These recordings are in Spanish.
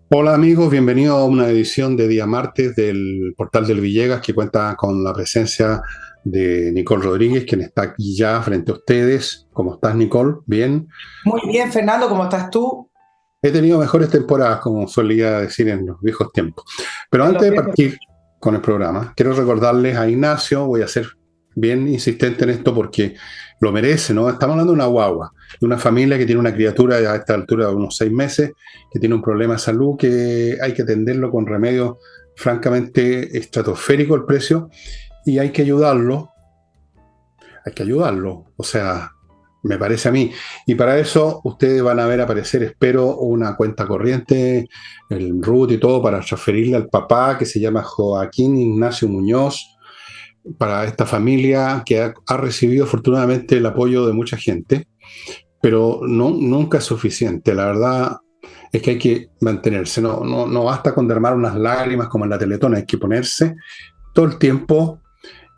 Hola amigos, bienvenidos a una edición de día martes del Portal del Villegas que cuenta con la presencia de Nicole Rodríguez, quien está aquí ya frente a ustedes. ¿Cómo estás, Nicole? Bien. Muy bien, Fernando, ¿cómo estás tú? He tenido mejores temporadas, como solía decir en los viejos tiempos. Pero En antes los de viejos. partir con el programa, quiero recordarles a Ignacio, voy a ser bien insistente en esto porque lo merece, ¿no? Estamos hablando de una guagua, de una familia que tiene una criatura a esta altura de unos 6 meses, que tiene un problema de salud que hay que atenderlo con remedios francamente estratosférico el precio y hay que ayudarlo, o sea, me parece a mí. Y para eso ustedes van a ver aparecer, espero, una cuenta corriente, el RUT y todo, para transferirle al papá que se llama Joaquín Ignacio Muñoz, para esta familia que ha recibido afortunadamente el apoyo de mucha gente, pero no, nunca es suficiente. La verdad es que hay que mantenerse, no basta con derramar unas lágrimas como en la Teletón, hay que ponerse todo el tiempo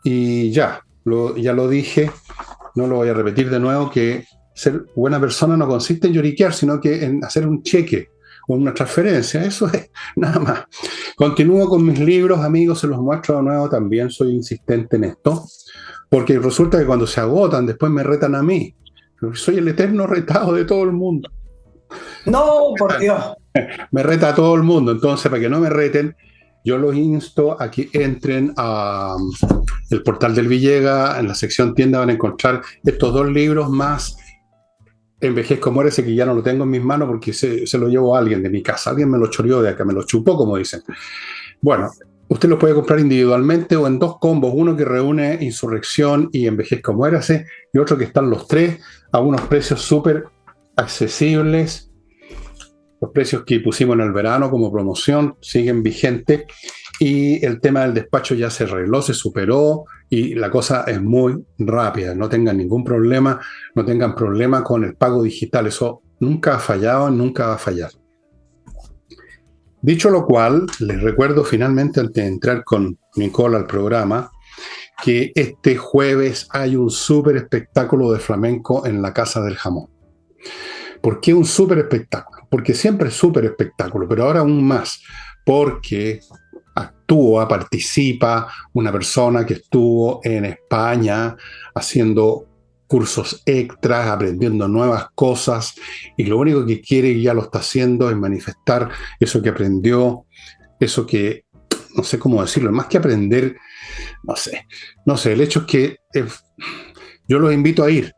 y ya lo dije, no lo voy a repetir de nuevo, que ser buena persona no consiste en lloriquear, sino que en hacer un cheque o una transferencia, eso es nada más. Continúo con mis libros, amigos, se los muestro de nuevo, también soy insistente en esto, porque resulta que cuando se agotan, después me retan a mí. Soy el eterno retado de todo el mundo. No, por Dios. Me reta a todo el mundo, entonces para que no me reten, yo los insto a que entren a el portal del Villega, en la sección tienda van a encontrar estos dos libros más Envejezco, muérese, que ya no lo tengo en mis manos porque se lo llevo a alguien de mi casa, alguien me lo choreó de acá, me lo chupó, como dicen. Bueno, usted lo puede comprar individualmente o en dos combos, uno que reúne Insurrección y Envejezco, muérase, y otro que están los tres a unos precios súper accesibles. Los precios que pusimos en el verano como promoción siguen vigentes y el tema del despacho ya se arregló, se superó y la cosa es muy rápida. No tengan ningún problema, no tengan problema con el pago digital. Eso nunca ha fallado, nunca va a fallar. Dicho lo cual, les recuerdo finalmente antes de entrar con Nicole al programa que este jueves hay un súper espectáculo de flamenco en la Casa del Jamón. ¿Por qué un súper espectáculo? Porque siempre es súper espectáculo, pero ahora aún más, porque actúa, participa una persona que estuvo en España haciendo cursos extras, aprendiendo nuevas cosas, y lo único que quiere y ya lo está haciendo es manifestar eso que aprendió, eso que, no sé cómo decirlo, más que aprender, no sé, el hecho es que yo los invito a ir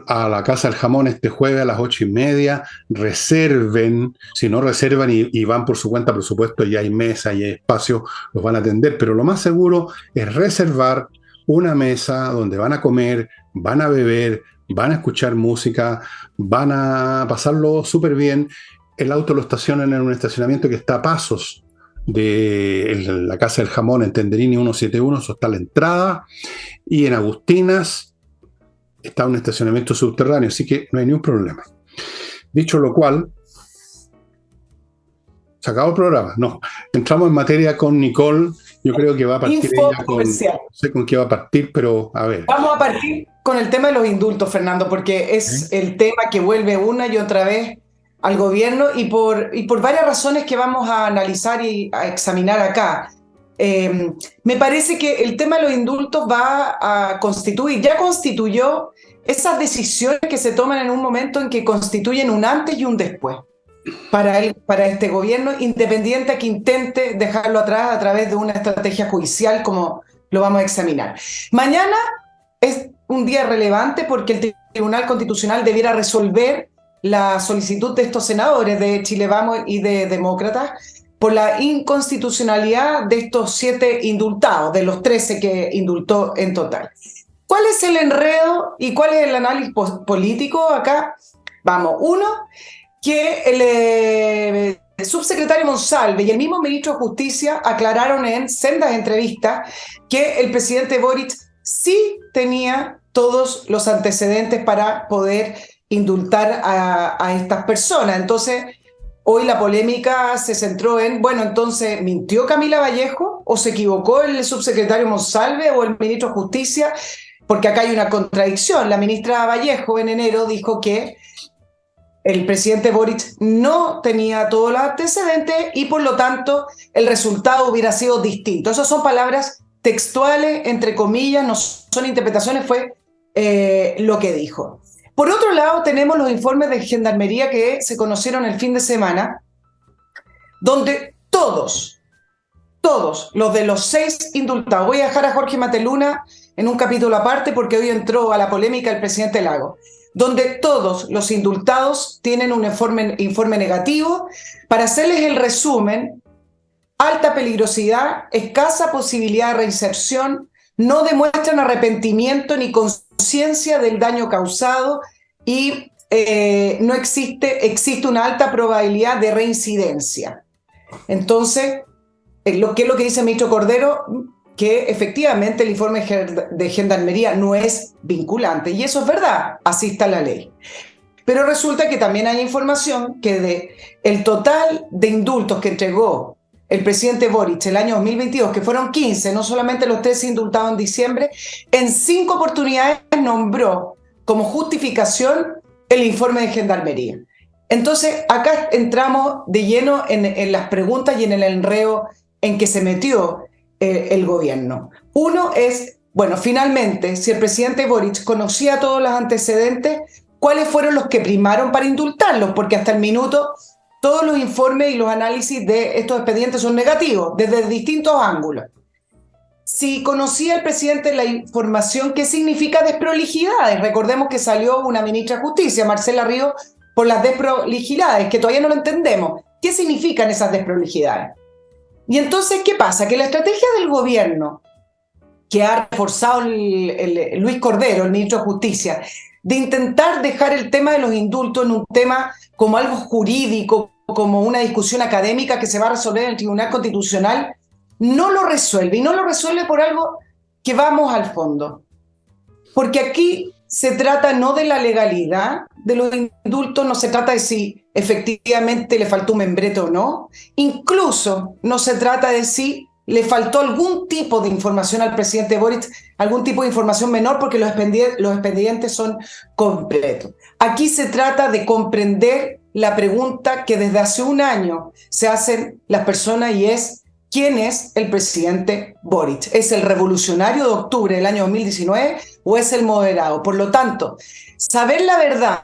a la Casa del Jamón este jueves a las 8:30. Reserven, si no reservan y van por su cuenta, por supuesto, ya hay mesa y hay espacio, los van a atender, pero lo más seguro es reservar una mesa donde van a comer, van a beber, van a escuchar música, van a pasarlo súper bien. El auto lo estacionan en un estacionamiento que está a pasos de la Casa del Jamón en Tenderini 171, eso está a la entrada, y en Agustinas está un estacionamiento subterráneo, así que no hay ningún problema. Dicho lo cual, se acabó el programa. No, entramos en materia con Nicole. Yo creo que va a partir Info ella con, comercial. no sé con qué va a partir, pero a ver. Vamos a partir con el tema de los indultos, Fernando, porque ¿Eh? es el tema que vuelve una y otra vez al gobierno y por varias razones que vamos a analizar y a examinar acá. Me parece que el tema de los indultos va a constituir, ya constituyó esas decisiones que se toman en un momento en que constituyen un antes y un después para este gobierno, independiente a que intente dejarlo atrás a través de una estrategia judicial, como lo vamos a examinar. Mañana es un día relevante porque el Tribunal Constitucional debiera resolver la solicitud de estos senadores de Chile Vamos y de Demócratas por la inconstitucionalidad de estos 7 indultados, de los 13 que indultó en total. ¿Cuál es el enredo y cuál es el análisis político acá? Vamos, uno, que el subsecretario Monsalve y el mismo ministro de Justicia aclararon en sendas entrevistas que el presidente Boric sí tenía todos los antecedentes para poder indultar a estas personas. Entonces, hoy la polémica se centró en, bueno, entonces, ¿mintió Camila Vallejo o se equivocó el subsecretario Monsalve o el ministro de Justicia? Porque acá hay una contradicción. La ministra Vallejo en enero dijo que el presidente Boric no tenía todos los antecedentes y por lo tanto el resultado hubiera sido distinto. Esas son palabras textuales, entre comillas, no son interpretaciones, fue lo que dijo. Por otro lado, tenemos los informes de Gendarmería que se conocieron el fin de semana, donde todos los de los 6 indultados, voy a dejar a Jorge Mateluna en un capítulo aparte porque hoy entró a la polémica el presidente Lagos, donde todos los indultados tienen un informe negativo. Para hacerles el resumen: alta peligrosidad, escasa posibilidad de reinserción, no demuestran arrepentimiento ni conciencia del daño causado y no existe una alta probabilidad de reincidencia. Entonces, ¿qué es lo que dice el ministro Cordero? Que efectivamente el informe de Gendarmería no es vinculante, y eso es verdad, así está la ley. Pero resulta que también hay información que el total de indultos que entregó el presidente Boric el año 2022, que fueron 15, no solamente los 13 indultados en diciembre, en 5 oportunidades nombró como justificación el informe de Gendarmería. Entonces, acá entramos de lleno en las preguntas y en el enreo en que se metió el gobierno. Uno es, bueno, finalmente, si el presidente Boric conocía todos los antecedentes, ¿cuáles fueron los que primaron para indultarlos? Porque hasta el minuto todos los informes y los análisis de estos expedientes son negativos, desde distintos ángulos. Si conocía el presidente la información, ¿qué significa desprolijidades? Recordemos que salió una ministra de Justicia, Marcela Ríos, por las desprolijidades, que todavía no lo entendemos. ¿Qué significan esas desprolijidades? Y entonces, ¿qué pasa? Que la estrategia del gobierno, que ha reforzado Luis Cordero, el ministro de Justicia, de intentar dejar el tema de los indultos en un tema como algo jurídico, como una discusión académica que se va a resolver en el Tribunal Constitucional, no lo resuelve. Y no lo resuelve por algo que vamos al fondo. Porque aquí se trata no de la legalidad de los indultos, no se trata de si efectivamente le faltó un membrete o no. Incluso no se trata de si le faltó algún tipo de información al presidente Boric, algún tipo de información menor, porque los expedientes son completos. Aquí se trata de comprender la pregunta que desde hace un año se hacen las personas, y es: ¿quién es el presidente Boric? ¿Es el revolucionario de octubre del año 2019 o es el moderado? Por lo tanto, saber la verdad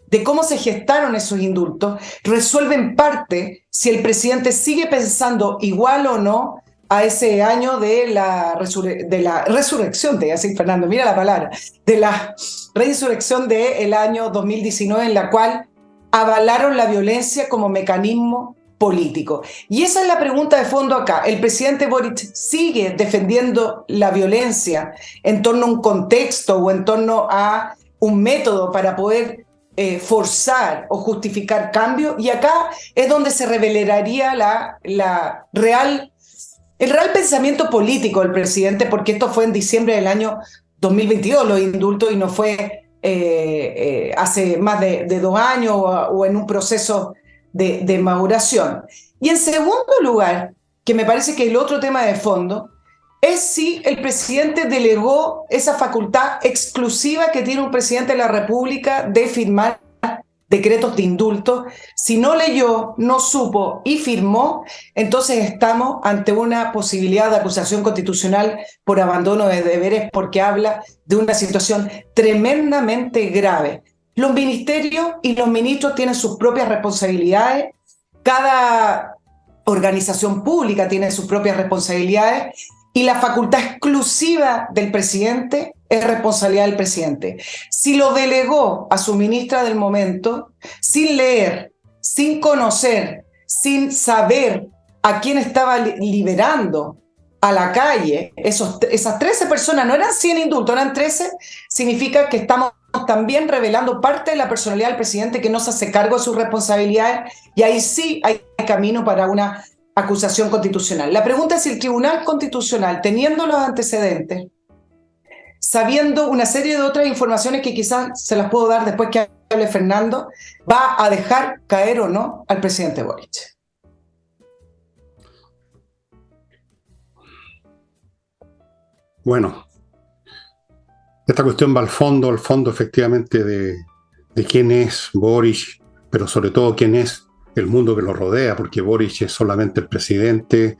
de cómo se gestaron esos indultos resuelve en parte si el presidente sigue pensando igual o no a ese año de la resurrección, te voy a decir, Fernando, mira la palabra, de la resurrección del año 2019, en la cual avalaron la violencia como mecanismo político. Y esa es la pregunta de fondo acá. ¿El presidente Boric sigue defendiendo la violencia en torno a un contexto o en torno a un método para poder forzar o justificar cambio? Y acá es donde se revelaría el real pensamiento político del presidente, porque esto fue en diciembre del año 2022, los indultos, y no fue hace más de 2 años o en un proceso de maduración. Y en segundo lugar, que me parece que el otro tema de fondo, es si el presidente delegó esa facultad exclusiva que tiene un presidente de la República de firmar decretos de indulto. Si no leyó, no supo y firmó, entonces estamos ante una posibilidad de acusación constitucional por abandono de deberes, porque habla de una situación tremendamente grave. Los ministerios y los ministros tienen sus propias responsabilidades, cada organización pública tiene sus propias responsabilidades, y la facultad exclusiva del presidente es responsabilidad del presidente. Si lo delegó a su ministra del momento, sin leer, sin conocer, sin saber a quién estaba liberando a la calle, esas 13 personas, no eran 100 indultos, eran 13, significa que estamos también revelando parte de la personalidad del presidente, que no se hace cargo de sus responsabilidades, y ahí sí hay camino para una acusación constitucional. La pregunta es si el Tribunal Constitucional, teniendo los antecedentes, sabiendo una serie de otras informaciones que quizás se las puedo dar después que hable Fernando, va a dejar caer o no al presidente Boric. Bueno, esta cuestión va al fondo efectivamente de quién es Boric, pero sobre todo quién es el mundo que lo rodea, porque Boric es solamente el presidente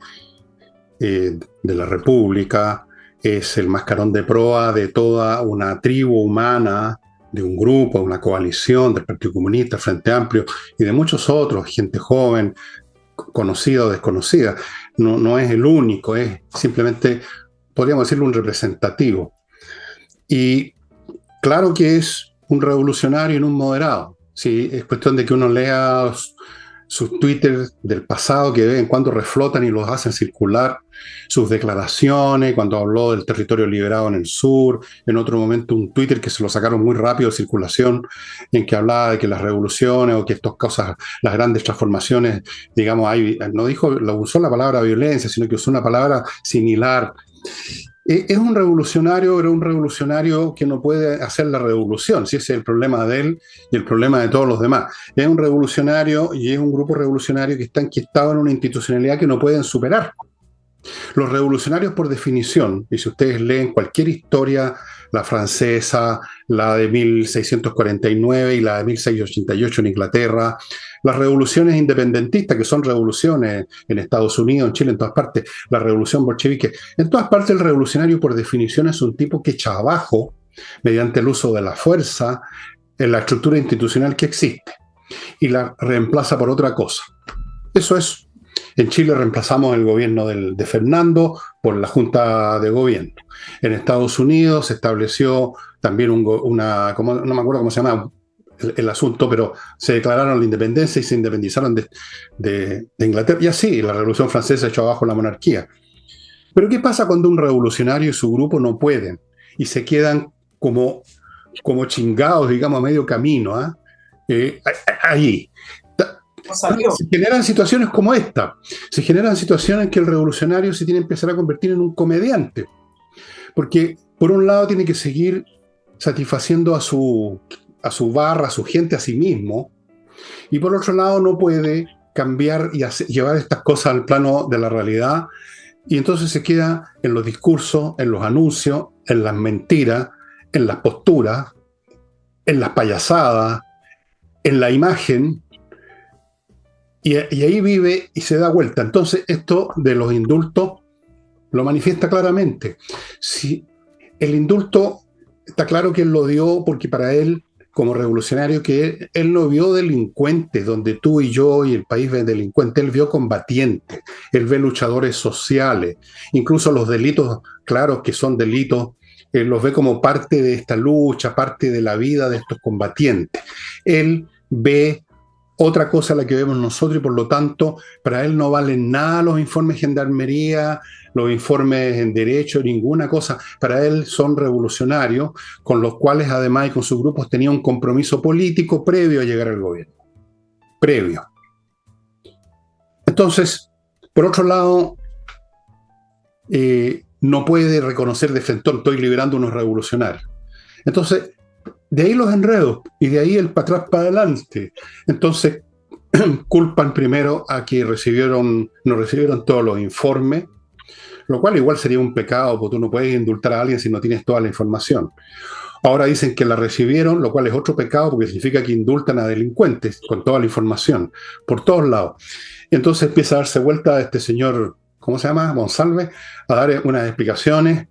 de la República, es el mascarón de proa de toda una tribu humana, de un grupo, una coalición del Partido Comunista, Frente Amplio y de muchos otros, gente joven, conocida o desconocida. No es el único, es simplemente, podríamos decirlo, un representativo. Y claro que es un revolucionario y no un moderado. Sí, es cuestión de que uno lea sus Twitter del pasado, que de vez en cuando reflotan y los hacen circular, sus declaraciones, cuando habló del territorio liberado en el sur, en otro momento un Twitter que se lo sacaron muy rápido de circulación, en que hablaba de que las revoluciones o que estas cosas, las grandes transformaciones, digamos, no dijo, lo usó la palabra violencia, sino que usó una palabra similar. Es un revolucionario, pero un revolucionario que no puede hacer la revolución, si ese es el problema de él y el problema de todos los demás. Es un revolucionario y es un grupo revolucionario que está enquistado en una institucionalidad que no pueden superar. Los revolucionarios, por definición, y si ustedes leen cualquier historia, la francesa, la de 1649 y la de 1688 en Inglaterra, las revoluciones independentistas, que son revoluciones en Estados Unidos, en Chile, en todas partes, la revolución bolchevique, en todas partes el revolucionario, por definición, es un tipo que echa abajo, mediante el uso de la fuerza, en la estructura institucional que existe y la reemplaza por otra cosa. Eso es. En Chile reemplazamos el gobierno de Fernando por la Junta de Gobierno. En Estados Unidos se estableció también no me acuerdo cómo se llama el asunto, pero se declararon la independencia y se independizaron de Inglaterra. Y así, la Revolución Francesa echó abajo la monarquía. Pero ¿qué pasa cuando un revolucionario y su grupo no pueden y se quedan como chingados, digamos, a medio camino? Ahí. Se generan situaciones como esta. Se generan situaciones en que el revolucionario se tiene que empezar a convertir en un comediante. Porque, por un lado, tiene que seguir satisfaciendo a su barra, a su gente, a sí mismo. Y por otro lado, no puede cambiar y llevar estas cosas al plano de la realidad. Y entonces se queda en los discursos, en los anuncios, en las mentiras, en las posturas, en las payasadas, en la imagen. Y ahí vive y se da vuelta. Entonces, esto de los indultos lo manifiesta claramente. Si el indulto, está claro que él lo dio porque para él, como revolucionario, que él no vio delincuentes, donde tú y yo y el país ven delincuentes, él vio combatientes, él ve luchadores sociales, incluso los delitos, claros que son delitos, él los ve como parte de esta lucha, parte de la vida de estos combatientes. Él ve otra cosa a la que vemos nosotros y por lo tanto para él no valen nada los informes de gendarmería, los informes en derecho, ninguna cosa. Para él son revolucionarios, con los cuales además y con sus grupos tenía un compromiso político previo a llegar al gobierno. Previo. Entonces, por otro lado, no puede reconocer de frente, estoy liberando unos revolucionarios. Entonces, de ahí los enredos y de ahí el para atrás para adelante. Entonces, culpan primero a que no recibieron todos los informes, lo cual igual sería un pecado, porque tú no puedes indultar a alguien si no tienes toda la información. Ahora dicen que la recibieron, lo cual es otro pecado porque significa que indultan a delincuentes con toda la información, por todos lados. Entonces empieza a darse vuelta a este señor, ¿cómo se llama? Monsalve, a dar unas explicaciones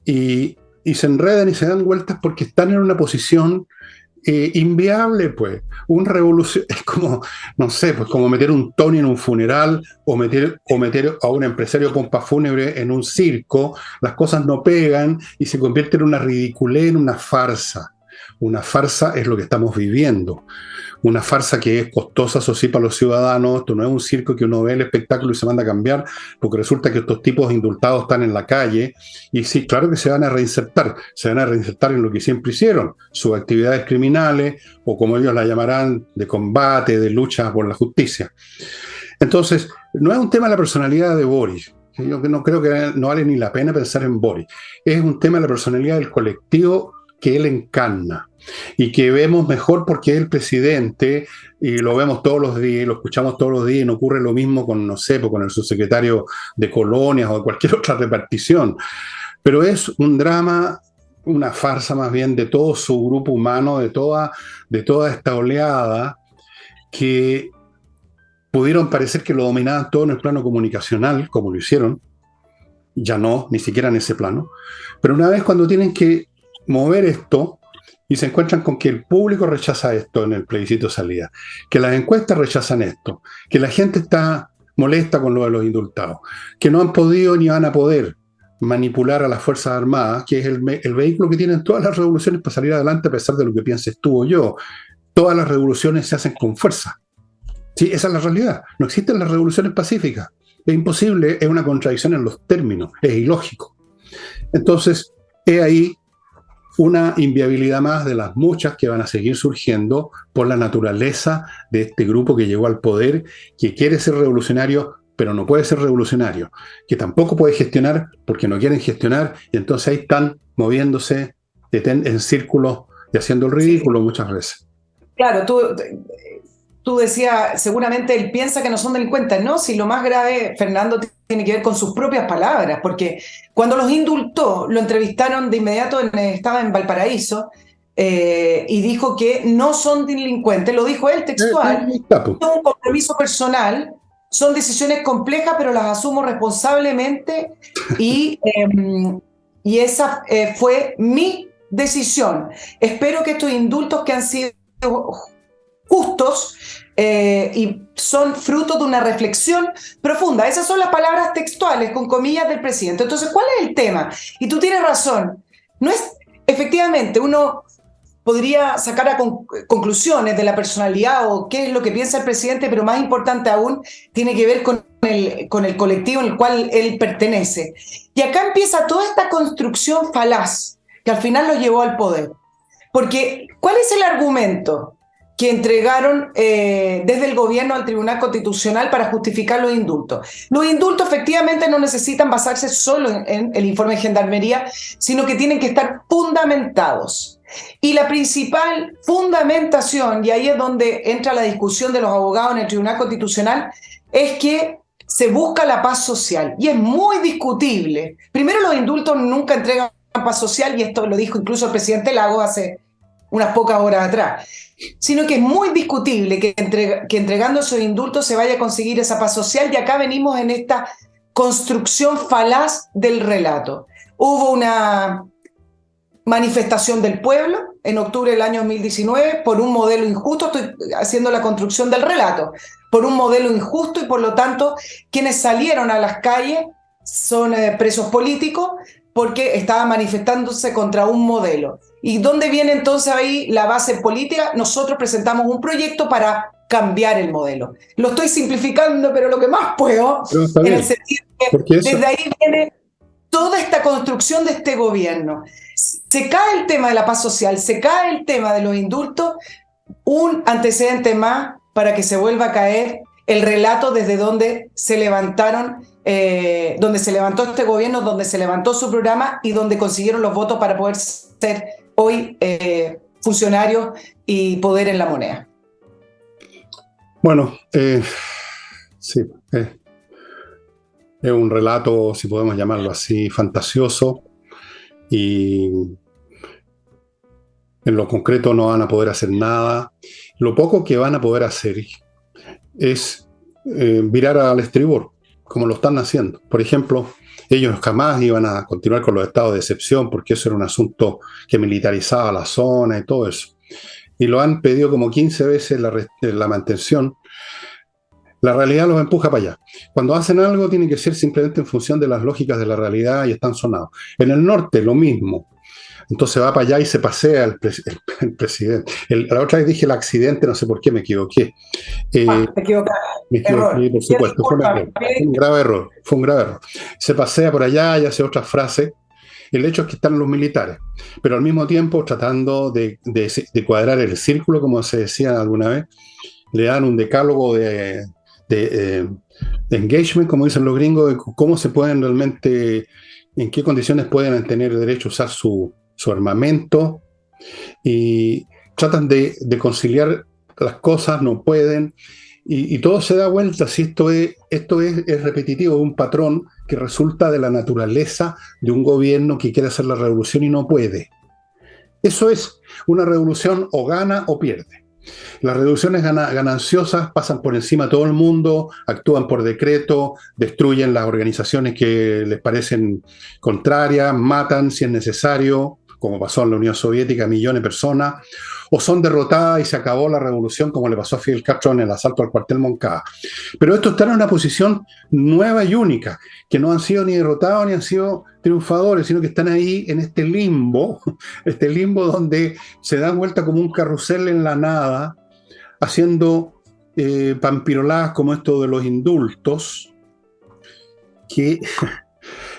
y se enredan y se dan vueltas porque están en una posición inviable, pues. Un revolución es como, no sé, pues como meter un Tony en un funeral o meter a un empresario pompa fúnebre en un circo. Las cosas no pegan y se convierte en una ridiculez, en una farsa. Una farsa es lo que estamos viviendo. Una farsa que es costosa, eso sí, para los ciudadanos. Esto no es un circo que uno ve el espectáculo y se manda a cambiar, porque resulta que estos tipos indultados están en la calle y sí, claro que se van a reinsertar en lo que siempre hicieron, sus actividades criminales o como ellos la llamarán, de combate, de lucha por la justicia. Entonces, no es un tema de la personalidad de Boric. Yo no creo que no vale ni la pena pensar en Boric. Es un tema de la personalidad del colectivo que él encarna y que vemos mejor porque es el presidente y lo vemos todos los días, lo escuchamos todos los días y no ocurre lo mismo con, no sé, con el subsecretario de colonias o de cualquier otra repartición. Pero es un drama, una farsa más bien de todo su grupo humano, de toda esta oleada que pudieron parecer que lo dominaban todo en el plano comunicacional, como lo hicieron, ya no, ni siquiera en ese plano, pero una vez cuando tienen que mover esto y se encuentran con que el público rechaza esto en el plebiscito de salida, que las encuestas rechazan esto, que la gente está molesta con lo de los indultados, que no han podido ni van a poder manipular a las Fuerzas Armadas, que es el vehículo que tienen todas las revoluciones para salir adelante a pesar de lo que pienses tú o yo. Todas las revoluciones se hacen con fuerza. Sí, esa es la realidad. No existen las revoluciones pacíficas. Es imposible, es una contradicción en los términos, es ilógico. Entonces, he ahí una inviabilidad más de las muchas que van a seguir surgiendo por la naturaleza de este grupo que llegó al poder, que quiere ser revolucionario, pero no puede ser revolucionario, que tampoco puede gestionar porque no quieren gestionar, y entonces ahí están moviéndose en círculos y haciendo el ridículo muchas veces. Claro, tú decías, seguramente él piensa que no son delincuentes, ¿no? Si lo más grave, Fernando, tiene que ver con sus propias palabras, porque cuando los indultó, lo entrevistaron de inmediato, estaba en Valparaíso, y dijo que no son delincuentes, lo dijo él textual, es un compromiso personal, son decisiones complejas, pero las asumo responsablemente, y esa fue mi decisión. Espero que estos indultos que han sido justos y son fruto de una reflexión profunda. Esas son las palabras textuales, con comillas, del presidente. Entonces, ¿cuál es el tema? Y tú tienes razón. No es, efectivamente, uno podría sacar a conclusiones de la personalidad o qué es lo que piensa el presidente, pero más importante aún, tiene que ver con el colectivo en el cual él pertenece. Y acá empieza toda esta construcción falaz que al final lo llevó al poder. Porque, ¿cuál es el argumento que entregaron desde el gobierno al Tribunal Constitucional para justificar los indultos? Los indultos efectivamente no necesitan basarse solo en el informe de Gendarmería, sino que tienen que estar fundamentados. Y la principal fundamentación, y ahí es donde entra la discusión de los abogados en el Tribunal Constitucional, es que se busca la paz social. Y es muy discutible. Primero, los indultos nunca entregan paz social, y esto lo dijo incluso el presidente Lagos hace unas pocas horas atrás, sino que es muy discutible que entregando esos indultos se vaya a conseguir esa paz social, y acá venimos en esta construcción falaz del relato. Hubo una manifestación del pueblo en octubre del año 2019 por un modelo injusto, estoy haciendo la construcción del relato, por un modelo injusto, y por lo tanto quienes salieron a las calles son presos políticos porque estaban manifestándose contra un modelo. ¿Y dónde viene entonces ahí la base política? Nosotros presentamos un proyecto para cambiar el modelo. Lo estoy simplificando, pero lo que más puedo, en el sentido que desde ahí viene toda esta construcción de este gobierno. Se cae el tema de la paz social, se cae el tema de los indultos, un antecedente más para que se vuelva a caer el relato desde donde se levantaron, donde se levantó este gobierno, donde se levantó su programa y donde consiguieron los votos para poder ser hoy funcionarios y poder en la moneda. Bueno, sí, es un relato, si podemos llamarlo así, fantasioso, y en lo concreto no van a poder hacer nada. Lo poco que van a poder hacer es virar al estribor, como lo están haciendo. Por ejemplo, ellos jamás iban a continuar con los estados de excepción, porque eso era un asunto que militarizaba la zona y todo eso. Y lo han pedido como 15 veces la mantención. La realidad los empuja para allá. Cuando hacen algo tiene que ser simplemente en función de las lógicas de la realidad, y están sonados. En el norte lo mismo. Entonces va para allá y se pasea el presidente. La otra vez dije el accidente, no sé por qué me equivoqué. Te equivocaste. Me equivoqué, por supuesto. Fue un grave error. Fue un grave error. Se pasea por allá y hace otras frases. El hecho es que están los militares, pero al mismo tiempo tratando de cuadrar el círculo, como se decía alguna vez. Le dan un decálogo de engagement, como dicen los gringos, de cómo se pueden realmente, en qué condiciones pueden tener derecho a usar su armamento, y tratan de conciliar las cosas, no pueden, y todo se da vuelta. Si esto es repetitivo, un patrón que resulta de la naturaleza de un gobierno que quiere hacer la revolución y no puede. Eso es una revolución, o gana o pierde. Las reducciones gananciosas pasan por encima de todo el mundo, actúan por decreto, destruyen las organizaciones que les parecen contrarias, matan si es necesario, como pasó en la Unión Soviética, millones de personas, o son derrotadas y se acabó la revolución, como le pasó a Fidel Castro en el asalto al cuartel Moncada. Pero estos están en una posición nueva y única, que no han sido ni derrotados ni han sido triunfadores, sino que están ahí en este limbo donde se dan vuelta como un carrusel en la nada, haciendo pampiroladas como esto de los indultos, que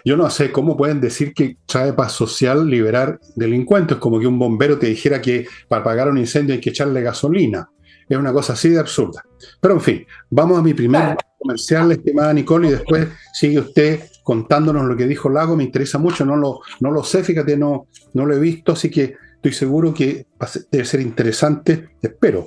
yo no sé cómo pueden decir que trae paz social liberar delincuentes, como que un bombero te dijera que para apagar un incendio hay que echarle gasolina. Es una cosa así de absurda. Pero en fin, vamos a mi primer comercial, estimada Nicole, y después sigue usted contándonos lo que dijo Lago. Me interesa mucho, no lo sé, fíjate, no lo he visto, así que estoy seguro que debe ser interesante, espero.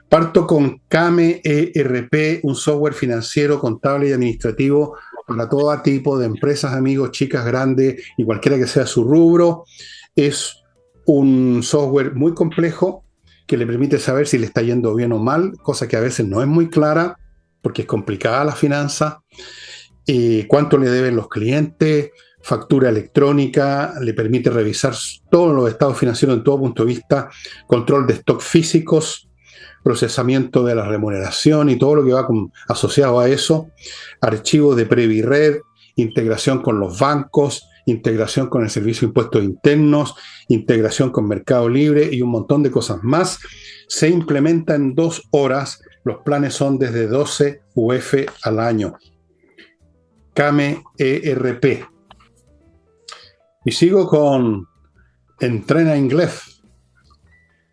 Parto con Kame ERP, un software financiero, contable y administrativo para todo tipo de empresas, amigos, chicas, grandes y cualquiera que sea su rubro. Es un software muy complejo que le permite saber si le está yendo bien o mal, cosa que a veces no es muy clara porque es complicada la finanza, cuánto le deben los clientes, factura electrónica, le permite revisar todos los estados financieros en todo punto de vista, control de stock físicos, procesamiento de la remuneración y todo lo que va asociado a eso, archivos de Previred, integración con los bancos, integración con el Servicio de Impuestos Internos, integración con Mercado Libre y un montón de cosas más. Se implementa en 2 horas, los planes son desde 12 UF al año. Kame ERP. Y sigo con Entrena Inglés.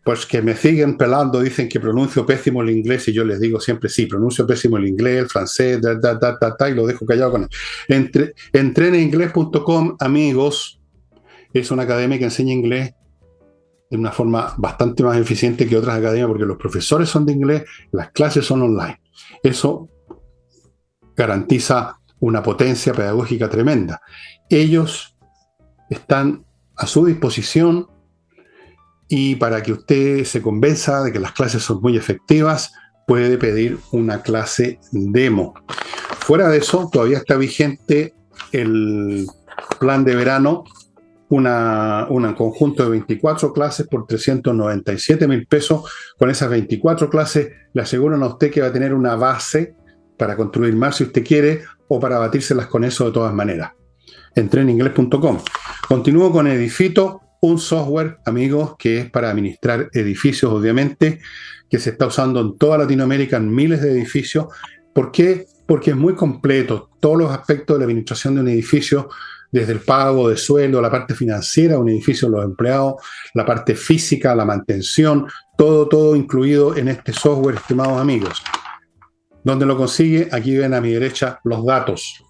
Pues que me siguen pelando, dicen que pronuncio pésimo el inglés y yo les digo siempre sí, pronuncio pésimo el inglés, el francés, y lo dejo callado con él. Entrenainglés.com, amigos, es una academia que enseña inglés de una forma bastante más eficiente que otras academias porque los profesores son de inglés, las clases son online. Eso garantiza una potencia pedagógica tremenda. Ellos están a su disposición. Y para que usted se convenza de que las clases son muy efectivas, puede pedir una clase demo. Fuera de eso, todavía está vigente el plan de verano, un conjunto de 24 clases por 397.000 pesos. Con esas 24 clases le aseguran a usted que va a tener una base para construir más si usted quiere o para batírselas con eso de todas maneras. Entreninglés.com. Continúo con Edifito, un software, amigos, que es para administrar edificios, obviamente, que se está usando en toda Latinoamérica, en miles de edificios. ¿Por qué? Porque es muy completo. Todos los aspectos de la administración de un edificio, desde el pago de sueldo, la parte financiera de un edificio, los empleados, la parte física, la mantención, todo incluido en este software, estimados amigos. ¿Dónde lo consigue? Aquí ven a mi derecha los datos.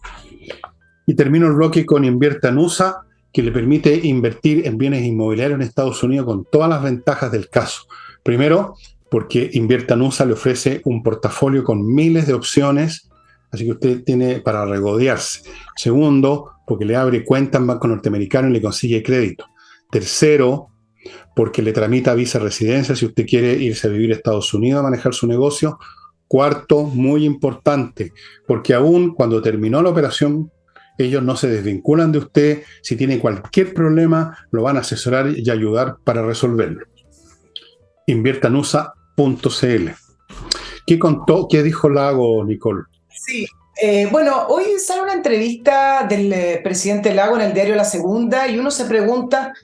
Y termino el bloque con Invierta en USA, que le permite invertir en bienes inmobiliarios en Estados Unidos con todas las ventajas del caso. Primero, porque Invierta en USA le ofrece un portafolio con miles de opciones, así que usted tiene para regodearse. Segundo, porque le abre cuenta en Banco Norteamericano y le consigue crédito. Tercero, porque le tramita visa residencia si usted quiere irse a vivir a Estados Unidos a manejar su negocio. Cuarto, muy importante, porque aún cuando terminó la operación, ellos no se desvinculan de usted. Si tiene cualquier problema, lo van a asesorar y ayudar para resolverlo. Inviertanusa.cl. ¿Qué contó? ¿Qué dijo Lago, Nicole? Sí, bueno, hoy sale una entrevista del presidente Lago en el diario La Segunda y uno se pregunta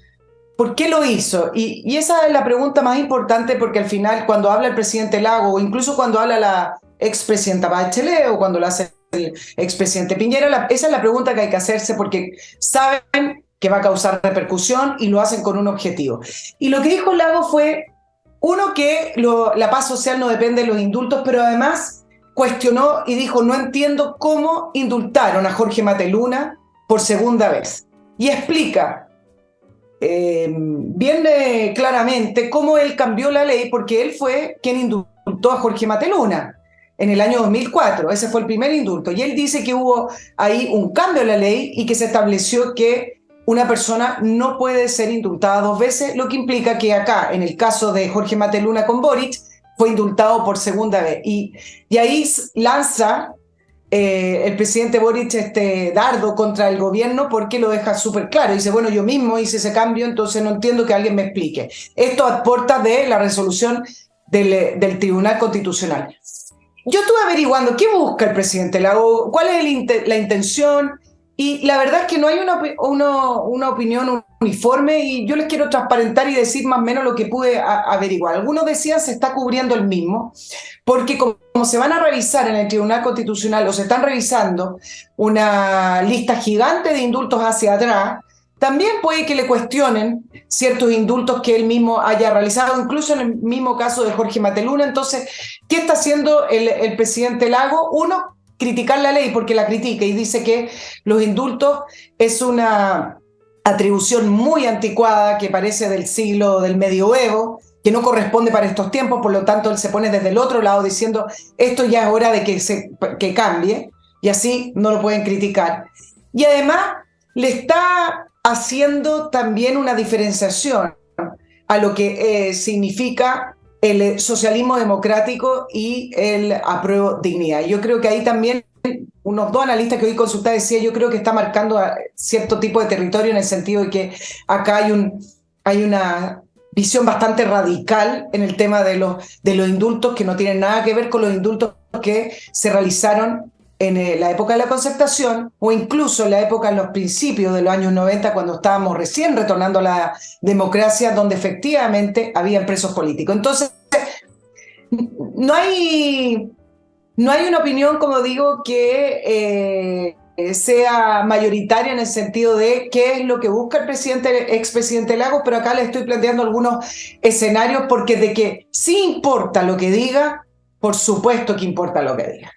¿por qué lo hizo? Y esa es la pregunta más importante porque al final cuando habla el presidente Lago o incluso cuando habla la expresidenta Bachelet o cuando lo hace el expresidente Piñera, esa es la pregunta que hay que hacerse porque saben que va a causar repercusión y lo hacen con un objetivo. Y lo que dijo Lago fue, uno, que la paz social no depende de los indultos, pero además cuestionó y dijo, no entiendo cómo indultaron a Jorge Mateluna por segunda vez. Y explica bien claramente cómo él cambió la ley, porque él fue quien indultó a Jorge Mateluna en el año 2004, ese fue el primer indulto, y él dice que hubo ahí un cambio en la ley y que se estableció que una persona no puede ser indultada 2 veces, lo que implica que acá, en el caso de Jorge Mateluna con Boric, fue indultado por segunda vez. Y ahí lanza el presidente Boric este dardo contra el gobierno porque lo deja súper claro. Dice, bueno, yo mismo hice ese cambio, entonces no entiendo que alguien me explique. Esto aporta de la resolución del Tribunal Constitucional. Yo estuve averiguando qué busca el presidente Lago, cuál es la intención, y la verdad es que no hay una opinión uniforme, y yo les quiero transparentar y decir más o menos lo que pude averiguar. Algunos decían se está cubriendo el mismo, porque como se van a revisar en el Tribunal Constitucional, o se están revisando una lista gigante de indultos hacia atrás, también puede que le cuestionen ciertos indultos que él mismo haya realizado, incluso en el mismo caso de Jorge Mateluna. Entonces, ¿qué está haciendo el presidente Lago? Uno, criticar la ley, porque la critica y dice que los indultos es una atribución muy anticuada que parece del medioevo, que no corresponde para estos tiempos. Por lo tanto, él se pone desde el otro lado diciendo esto ya es hora de que cambie, y así no lo pueden criticar. Y además le está haciendo también una diferenciación a lo que significa el socialismo democrático y el apruebo dignidad. Yo creo que ahí también unos dos analistas que hoy consulté decía, yo creo que está marcando cierto tipo de territorio, en el sentido de que acá hay una visión bastante radical en el tema de los indultos, que no tienen nada que ver con los indultos que se realizaron en la época de la Concertación, o incluso en la época, en los principios de los años 90, cuando estábamos recién retornando a la democracia, donde efectivamente habían presos políticos. Entonces, no hay una opinión, como digo, que sea mayoritaria en el sentido de qué es lo que busca el expresidente Lagos, pero acá le estoy planteando algunos escenarios, porque de que sí importa lo que diga, por supuesto que importa lo que diga.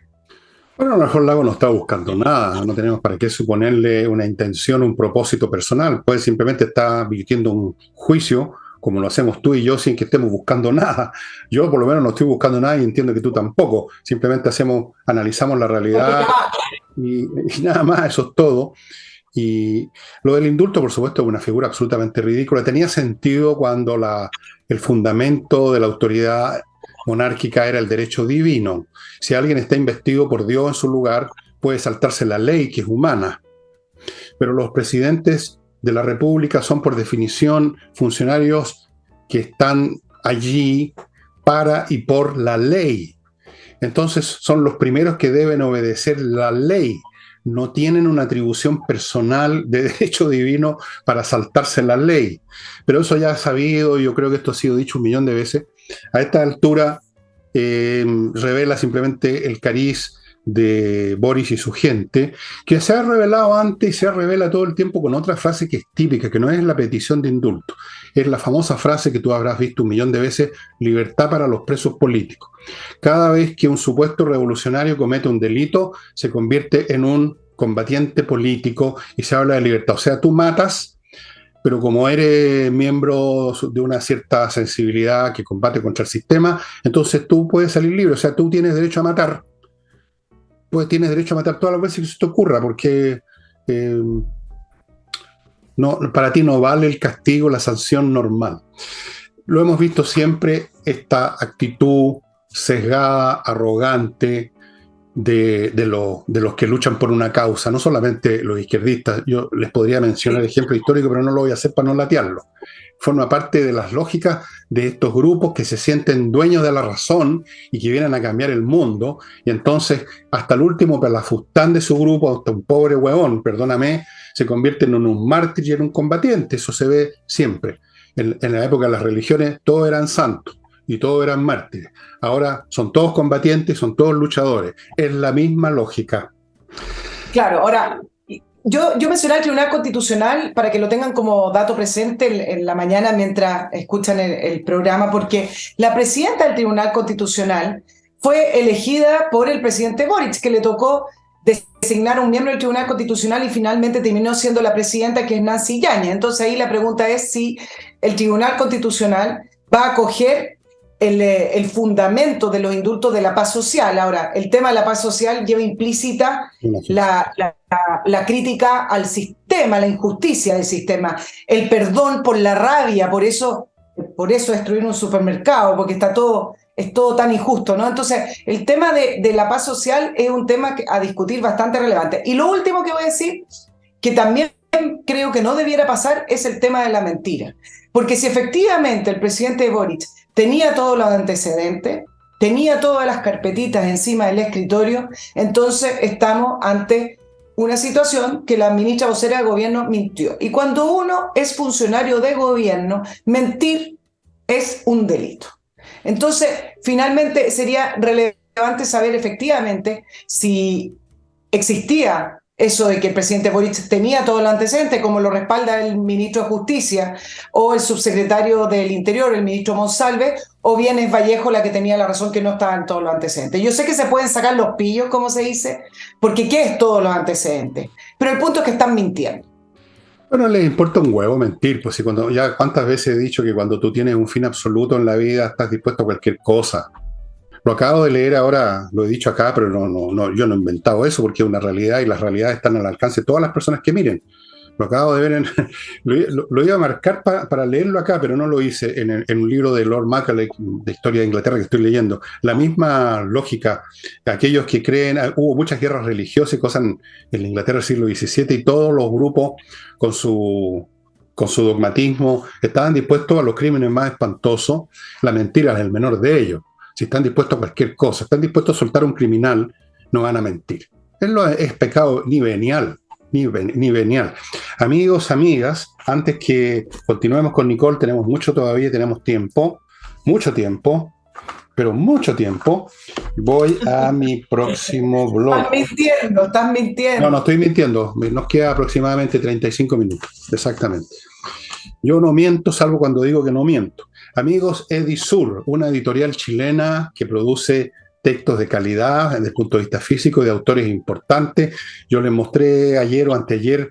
Bueno, a lo mejor Lago no está buscando nada, no tenemos para qué suponerle una intención, un propósito personal, pues simplemente está virtiendo un juicio, como lo hacemos tú y yo, sin que estemos buscando nada. Yo por lo menos no estoy buscando nada, y entiendo que tú tampoco, simplemente analizamos la realidad y nada más, eso es todo. Y lo del indulto, por supuesto, es una figura absolutamente ridícula. Tenía sentido cuando el fundamento de la autoridad monárquica era el derecho divino. Si alguien está investido por Dios en su lugar, puede saltarse la ley, que es humana. Pero los presidentes de la República son, por definición, funcionarios que están allí para y por la ley. Entonces son los primeros que deben obedecer la ley. No tienen una atribución personal de derecho divino para saltarse la ley. Pero eso ya es sabido, y yo creo que esto ha sido dicho 1.000.000 de veces. A esta altura revela simplemente el cariz de Boris y su gente, que se ha revelado antes y se revela todo el tiempo con otra frase que es típica, que no es la petición de indulto, es la famosa frase que tú habrás visto 1.000.000 de veces: libertad para los presos políticos. Cada vez que un supuesto revolucionario comete un delito, se convierte en un combatiente político y se habla de libertad. O sea, tú matas, pero como eres miembro de una cierta sensibilidad que combate contra el sistema, entonces tú puedes salir libre. O sea, tú tienes derecho a matar. Pues tienes derecho a matar todas las veces que se te ocurra, porque para ti no vale el castigo, la sanción normal. Lo hemos visto siempre, esta actitud sesgada, arrogante de los que luchan por una causa, no solamente los izquierdistas. Yo les podría mencionar ejemplo histórico, pero no lo voy a hacer para no latearlo. Forma parte de las lógicas de estos grupos que se sienten dueños de la razón y que vienen a cambiar el mundo, y entonces hasta el último pelafustán de su grupo, hasta un pobre huevón, perdóname, se convierten en un mártir y en un combatiente. Eso se ve siempre. En la época de las religiones todos eran santos y todos eran mártires. Ahora son todos combatientes, son todos luchadores. Es la misma lógica. Claro, ahora, yo mencioné el Tribunal Constitucional para que lo tengan como dato presente en la mañana mientras escuchan el programa, porque la presidenta del Tribunal Constitucional fue elegida por el presidente Boric, que le tocó designar un miembro del Tribunal Constitucional, y finalmente terminó siendo la presidenta, que es Nancy Yañez. Entonces ahí la pregunta es si el Tribunal Constitucional va a acoger el fundamento de los indultos de la paz social. Ahora, el tema de la paz social lleva implícita la crítica al sistema, la injusticia del sistema, el perdón por la rabia. Por eso por eso destruir un supermercado, porque es todo tan injusto, ¿no? Entonces, el tema de la paz social es un tema a discutir bastante relevante. Y lo último que voy a decir, que también creo que no debiera pasar, es el tema de la mentira. Porque si efectivamente el presidente Boric tenía todos los antecedentes, tenía todas las carpetitas encima del escritorio, entonces estamos ante una situación que la ministra vocera del gobierno mintió. Y cuando uno es funcionario de gobierno, mentir es un delito. Entonces, finalmente sería relevante saber efectivamente si existía eso de que el presidente Boric tenía todos los antecedentes, como lo respalda el ministro de Justicia o el subsecretario del Interior, el ministro Monsalve, o bien es Vallejo la que tenía la razón que no estaban todos los antecedentes. Yo sé que se pueden sacar los pillos, como se dice, porque ¿qué es todos los antecedentes? Pero el punto es que están mintiendo. Bueno, les importa un huevo mentir, pues si cuando ya cuántas veces he dicho que cuando tú tienes un fin absoluto en la vida estás dispuesto a cualquier cosa. Lo acabo de leer ahora, lo he dicho acá, pero yo no he inventado eso porque es una realidad y las realidades están al alcance de todas las personas que miren. Lo acabo de ver, lo iba a marcar para leerlo acá, pero no lo hice en un libro de Lord Macaulay de historia de Inglaterra que estoy leyendo. La misma lógica, aquellos que creen, hubo muchas guerras religiosas y cosas en la Inglaterra del siglo XVII y todos los grupos con su dogmatismo estaban dispuestos a los crímenes más espantosos, la mentira es el menor de ellos. Si están dispuestos a cualquier cosa, están dispuestos a soltar a un criminal, no van a mentir. Es pecado ni venial. Ni venial. Amigos, amigas, antes que continuemos con Nicole, tenemos tenemos tiempo, mucho tiempo, pero mucho tiempo. Voy a mi próximo blog. Estás mintiendo. No estoy mintiendo. Nos queda aproximadamente 35 minutos, exactamente. Yo no miento, salvo cuando digo que no miento. Amigos, Edisur, una editorial chilena que produce textos de calidad desde el punto de vista físico y de autores importantes. Yo les mostré ayer o anteayer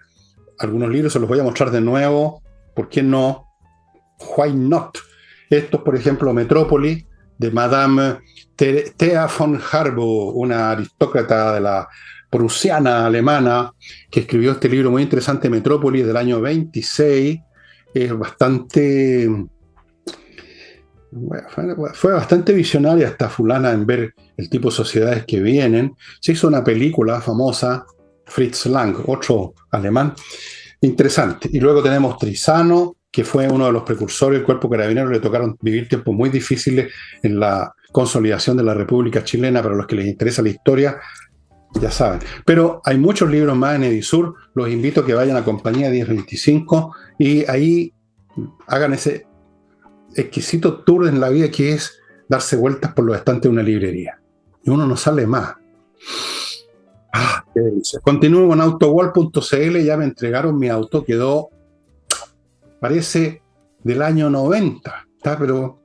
algunos libros, se los voy a mostrar de nuevo. ¿Por qué no? Why not? Estos, por ejemplo, Metrópoli, de Madame Thea von Harbour, una aristócrata de la prusiana alemana, que escribió este libro muy interesante, Metrópoli, del año 26. Es bastante... Fue bastante visionaria esta fulana en ver el tipo de sociedades que vienen. Se hizo una película famosa, Fritz Lang, otro alemán, interesante. Y luego tenemos Trizano, que fue uno de los precursores del Cuerpo Carabinero. Le tocaron vivir tiempos muy difíciles en la consolidación de la República Chilena. Para los que les interesa la historia, ya saben. Pero hay muchos libros más en Edisur. Los invito a que vayan a Compañía 1025 y ahí hagan ese exquisito tour en la vida que es darse vueltas por los estantes de una librería. Y uno no sale más. Qué delicia. Continúo con autowall.cl. Ya me entregaron mi auto. Quedó, parece, del año 90. Está, pero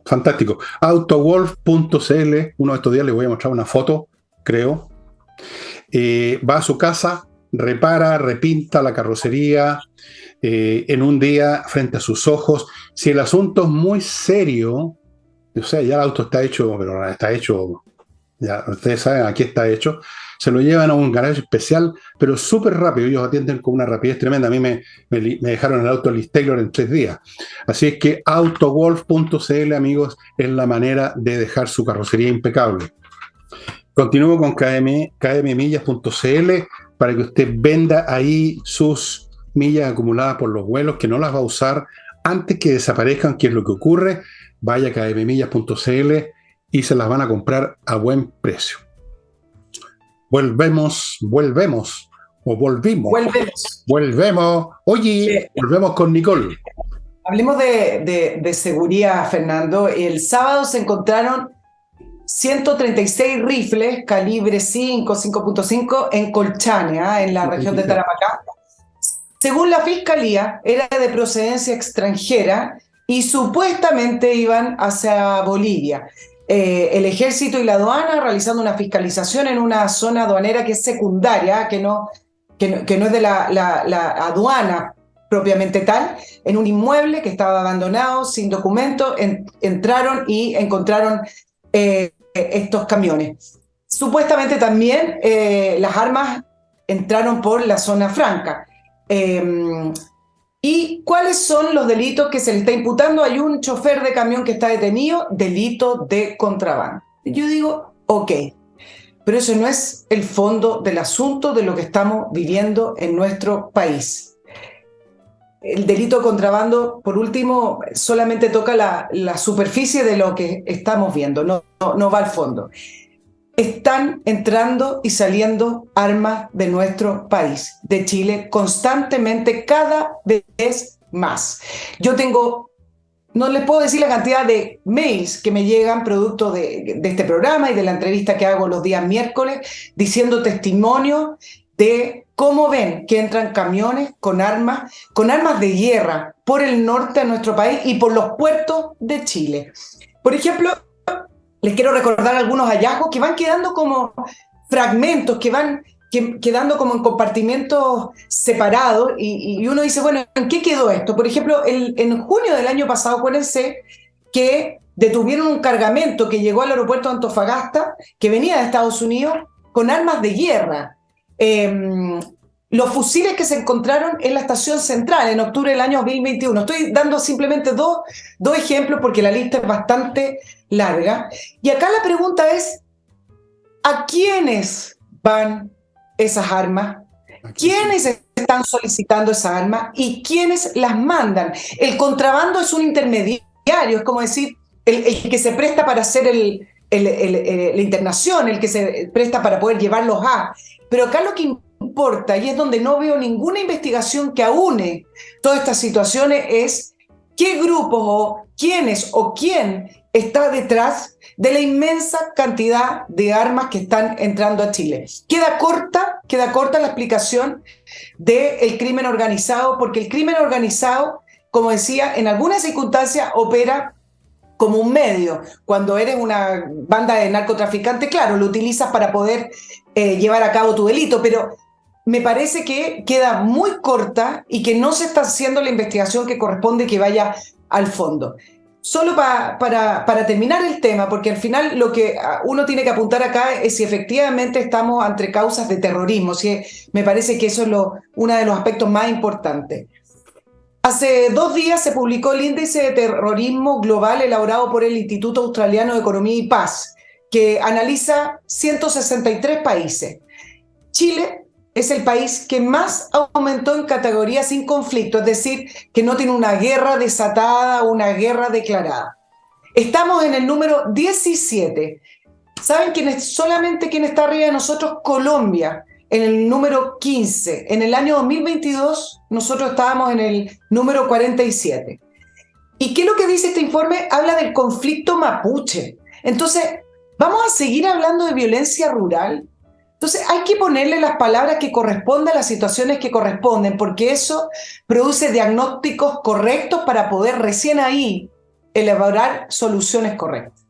fantástico. Autowolf.cl. Uno de estos días les voy a mostrar una foto, creo. Va a su casa, repara, repinta la carrocería, en un día frente a sus ojos. Si el asunto es muy serio, o sea, ya el auto está hecho, pero está hecho, ya ustedes saben, aquí está hecho, se lo llevan a un garaje especial, pero súper rápido. Ellos atienden con una rapidez tremenda. A mí me dejaron el auto Liz Taylor en 3 días. Así es que autowolf.cl, amigos, es la manera de dejar su carrocería impecable. Continúo con kmmillas.cl para que usted venda ahí sus millas acumuladas por los vuelos, que no las va a usar antes que desaparezcan. ¿Qué es lo que ocurre? Vaya a kmmillas.cl y se las van a comprar a buen precio. Volvemos. Oye, volvemos con Nicole. Hablemos de seguridad, Fernando. El sábado se encontraron 136 rifles calibre 5.5 en Colchane, en la región de Tarapacá. Según la fiscalía, era de procedencia extranjera y supuestamente iban hacia Bolivia. El ejército y la aduana realizando una fiscalización en una zona aduanera que es secundaria, que no es de la aduana propiamente tal, en un inmueble que estaba abandonado, sin documento, entraron y encontraron estos camiones. Supuestamente también las armas entraron por la zona franca. ¿Y cuáles son los delitos que se le está imputando? Hay un chofer de camión que está detenido, delito de contrabando. Yo digo, ok, pero eso no es el fondo del asunto de lo que estamos viviendo en nuestro país. El delito de contrabando, por último, solamente toca la superficie de lo que estamos viendo, no va al fondo. Están entrando y saliendo armas de nuestro país, de Chile, constantemente, cada vez más. Yo tengo, no les puedo decir la cantidad de mails que me llegan producto de este programa y de la entrevista que hago los días miércoles, diciendo testimonios de cómo ven que entran camiones con armas de guerra por el norte de nuestro país y por los puertos de Chile. Por ejemplo, les quiero recordar algunos hallazgos que van quedando como fragmentos, que van quedando como en compartimentos separados y uno dice, bueno, ¿en qué quedó esto? Por ejemplo, en junio del año pasado, acuérdense que detuvieron un cargamento que llegó al aeropuerto de Antofagasta, que venía de Estados Unidos, con armas de guerra. Los fusiles que se encontraron en la estación central en octubre del año 2021. Estoy dando simplemente dos ejemplos porque la lista es bastante larga. Y acá la pregunta es, ¿a quiénes van esas armas? ¿Quiénes están solicitando esas armas y quiénes las mandan? El contrabando es un intermediario, es como decir, el que se presta para hacer la internación, el que se presta para poder llevarlos a. Pero acá lo que importa, y es donde no veo ninguna investigación que aúne todas estas situaciones, es qué grupos o quiénes o quién está detrás de la inmensa cantidad de armas que están entrando a Chile. Queda corta la explicación del crimen organizado, porque el crimen organizado, como decía, en algunas circunstancias opera como un medio. Cuando eres una banda de narcotraficantes, claro, lo utilizas para poder llevar a cabo tu delito, pero me parece que queda muy corta y que no se está haciendo la investigación que corresponde que vaya al fondo. Solo para terminar el tema, porque al final lo que uno tiene que apuntar acá es si efectivamente estamos ante causas de terrorismo, si me parece que eso es uno de los aspectos más importantes. Hace 2 días se publicó el índice de terrorismo global elaborado por el Instituto Australiano de Economía y Paz, que analiza 163 países. Chile es el país que más aumentó en categoría sin conflicto, es decir, que no tiene una guerra desatada o una guerra declarada. Estamos en el número 17. ¿Saben solamente quién está arriba de nosotros? Colombia, en el número 15. En el año 2022 nosotros estábamos en el número 47. ¿Y qué es lo que dice este informe? Habla del conflicto mapuche. Entonces, ¿vamos a seguir hablando de violencia rural? Entonces hay que ponerle las palabras que corresponden a las situaciones que corresponden, porque eso produce diagnósticos correctos para poder recién ahí elaborar soluciones correctas.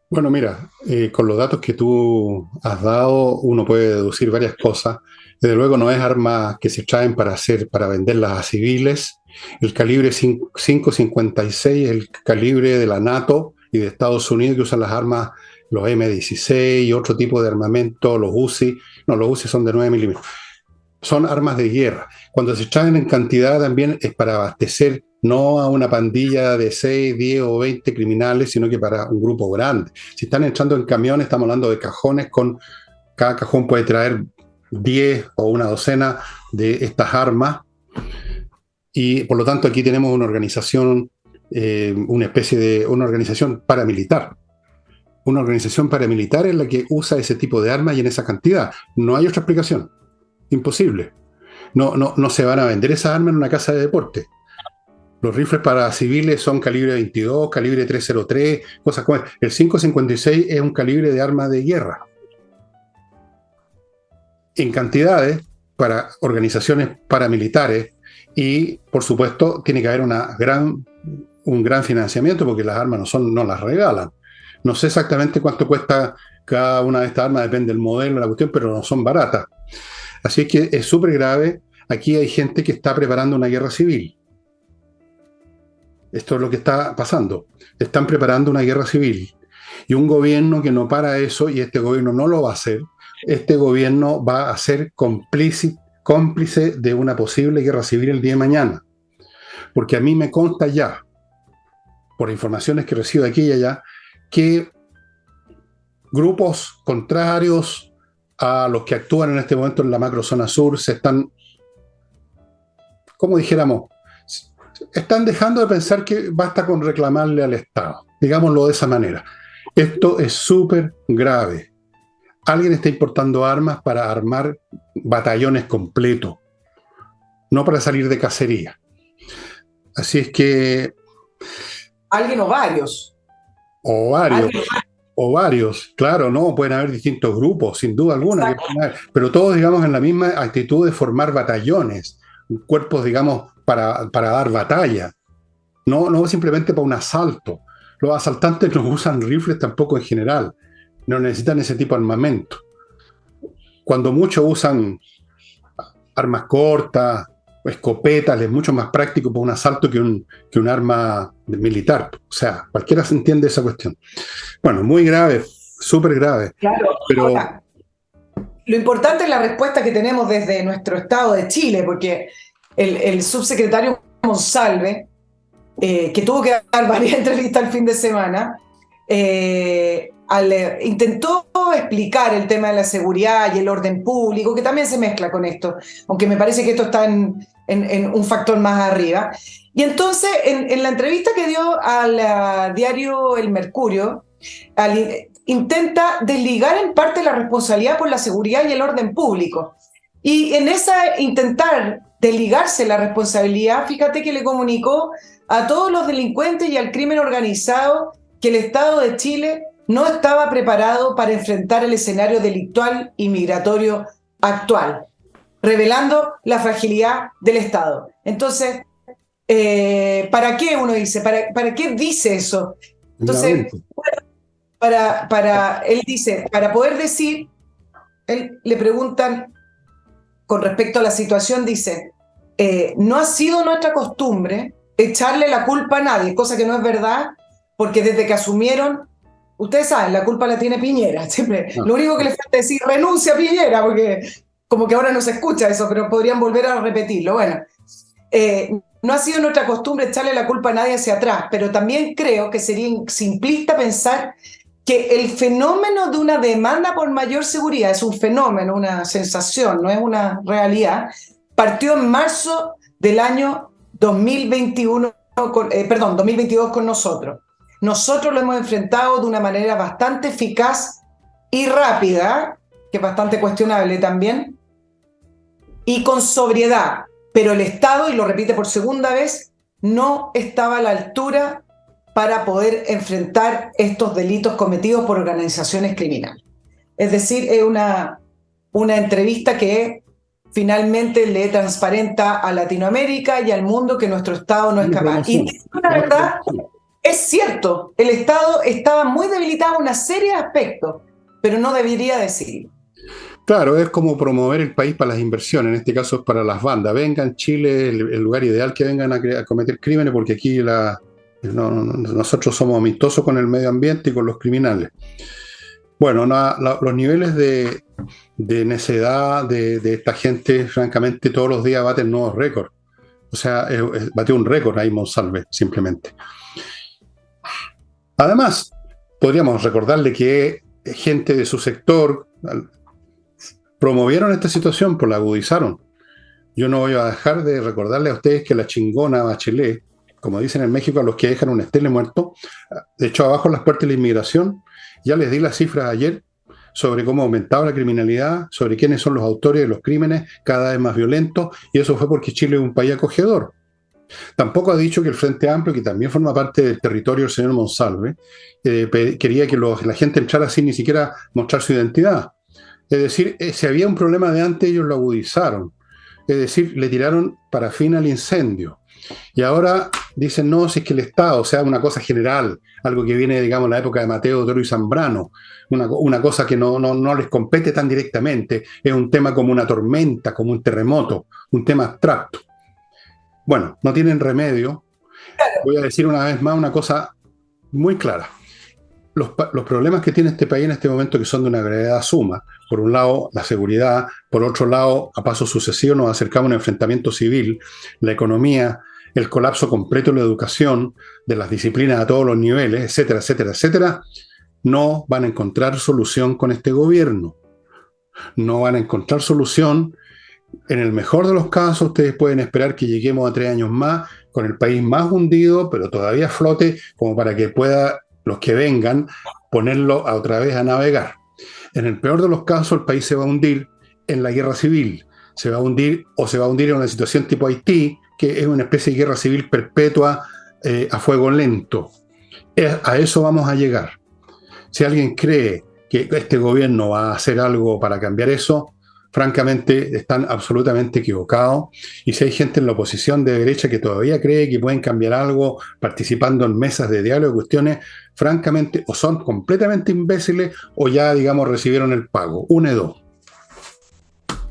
Bueno, mira, con los datos que tú has dado, uno puede deducir varias cosas. Desde luego no es armas que se traen para venderlas a civiles. El calibre 5.56 es el calibre de la NATO y de Estados Unidos, que usan las armas, los M16 y otro tipo de armamento, los UCI. No, los UCI son de 9 milímetros. Son armas de guerra. Cuando se traen en cantidad también es para abastecer no a una pandilla de 6, 10 o 20 criminales, sino que para un grupo grande. Si están entrando en camiones, estamos hablando de cajones, cada cajón puede traer 10 o una docena de estas armas, y por lo tanto aquí tenemos una organización, una organización paramilitar. Una organización paramilitar es la que usa ese tipo de armas y en esa cantidad. No hay otra explicación. Imposible. No se van a vender esas armas en una casa de deporte. Los rifles para civiles son calibre 22, calibre 303, cosas como el 5.56 es un calibre de arma de guerra. En cantidades para organizaciones paramilitares y, por supuesto, tiene que haber un gran financiamiento porque las armas no las regalan. No sé exactamente cuánto cuesta cada una de estas armas, depende del modelo, la cuestión, pero no son baratas. Así que es súper grave. Aquí hay gente que está preparando una guerra civil. Esto es lo que está pasando. Están preparando una guerra civil. Y un gobierno que no para eso, y este gobierno no lo va a hacer, este gobierno va a ser cómplice cómplice de una posible guerra civil el día de mañana. Porque a mí me consta ya, por informaciones que recibo de aquí y allá, que grupos contrarios a los que actúan en este momento en la macrozona sur se están, como dijéramos, están dejando de pensar que basta con reclamarle al Estado, digámoslo de esa manera. Esto es súper grave. Alguien está importando armas para armar batallones completos, no para salir de cacería. Así es que... Alguien o varios. O varios. O varios, claro, no, pueden haber distintos grupos, sin duda alguna, pero todos, digamos, en la misma actitud de formar batallones, cuerpos, digamos, para dar batalla, no simplemente para un asalto. Los asaltantes no usan rifles tampoco en general, no necesitan ese tipo de armamento. Cuando muchos usan armas cortas, escopetas, es mucho más práctico para un asalto que un arma militar. O sea, cualquiera se entiende esa cuestión. Bueno, muy grave, súper grave. Claro, pero ahora, lo importante es la respuesta que tenemos desde nuestro estado de Chile, porque el subsecretario Monsalve, que tuvo que dar varias entrevistas el fin de semana, intentó explicar el tema de la seguridad y el orden público, que también se mezcla con esto, aunque me parece que esto está en un factor más arriba. Y entonces, en la entrevista que dio al diario El Mercurio, intenta desligar en parte la responsabilidad por la seguridad y el orden público. Y en esa intentar desligarse la responsabilidad, fíjate que le comunicó a todos los delincuentes y al crimen organizado que el Estado de Chile no estaba preparado para enfrentar el escenario delictual y migratorio actual, revelando la fragilidad del Estado. Entonces, ¿para qué uno dice? ¿Para qué dice eso? Entonces, él dice, para poder decir, le preguntan con respecto a la situación, dice, no ha sido nuestra costumbre echarle la culpa a nadie, cosa que no es verdad, porque desde que asumieron, ustedes saben, la culpa la tiene Piñera, siempre. Lo único que le falta es decir, renuncia a Piñera, porque como que ahora no se escucha eso, pero podrían volver a repetirlo. Bueno, no ha sido nuestra costumbre echarle la culpa a nadie hacia atrás, pero también creo que sería simplista pensar que el fenómeno de una demanda por mayor seguridad es un fenómeno, una sensación, no es una realidad. Partió en marzo del año 2022 con nosotros. Nosotros lo hemos enfrentado de una manera bastante eficaz y rápida, que es bastante cuestionable también, y con sobriedad. Pero el Estado, y lo repite por segunda vez, no estaba a la altura para poder enfrentar estos delitos cometidos por organizaciones criminales. Es decir, es una entrevista que finalmente le transparenta a Latinoamérica y al mundo que nuestro Estado no es capaz. Y la verdad, es cierto, el Estado estaba muy debilitado en una serie de aspectos, pero no debería decirlo. Claro, es como promover el país para las inversiones, en este caso es para las bandas. Vengan, Chile, el lugar ideal que vengan a cometer crímenes, porque aquí nosotros somos amistosos con el medio ambiente y con los criminales. Bueno, los niveles de necedad de esta gente, francamente, todos los días baten nuevos récords. O sea, batió un récord ahí Monsalve, simplemente. Además, podríamos recordarle que gente de su sector promovieron esta situación, pues la agudizaron. Yo no voy a dejar de recordarle a ustedes que la chingona Bachelet, como dicen en México, a los que dejan un estele muerto, de hecho abajo las puertas de la inmigración, ya les di las cifras ayer sobre cómo ha aumentado la criminalidad, sobre quiénes son los autores de los crímenes cada vez más violentos, y eso fue porque Chile es un país acogedor. Tampoco ha dicho que el Frente Amplio, que también forma parte del territorio del señor Monsalve, quería que la gente entrara sin ni siquiera mostrar su identidad. Es decir, si había un problema de antes, ellos lo agudizaron. Es decir, le tiraron parafina al incendio. Y ahora dicen, no, si es que el Estado, o sea, una cosa general, algo que viene, digamos, la época de Mateo, Toro y Zambrano, una cosa que no les compete tan directamente, es un tema como una tormenta, como un terremoto, un tema abstracto. Bueno, no tienen remedio. Voy a decir una vez más una cosa muy clara. los problemas que tiene este país en este momento, que son de una gravedad suma. Por un lado, la seguridad; por otro lado, a paso sucesivo nos acercamos a un enfrentamiento civil; la economía; el colapso completo de la educación, de las disciplinas a todos los niveles, etcétera, etcétera, etcétera. No van a encontrar solución con este gobierno. No van a encontrar solución. En el mejor de los casos, ustedes pueden esperar que lleguemos a 3 años más, con el país más hundido, pero todavía a flote, como para que pueda los que vengan ponerlo otra vez a navegar. En el peor de los casos, el país se va a hundir en la guerra civil. Se va a hundir, o se va a hundir en una situación tipo Haití, que es una especie de guerra civil perpetua, a fuego lento. A eso vamos a llegar. Si alguien cree que este gobierno va a hacer algo para cambiar eso, francamente están absolutamente equivocados. Y si hay gente en la oposición de derecha que todavía cree que pueden cambiar algo participando en mesas de diálogo, cuestiones, francamente, o son completamente imbéciles o ya, digamos, recibieron el pago. Una de dos.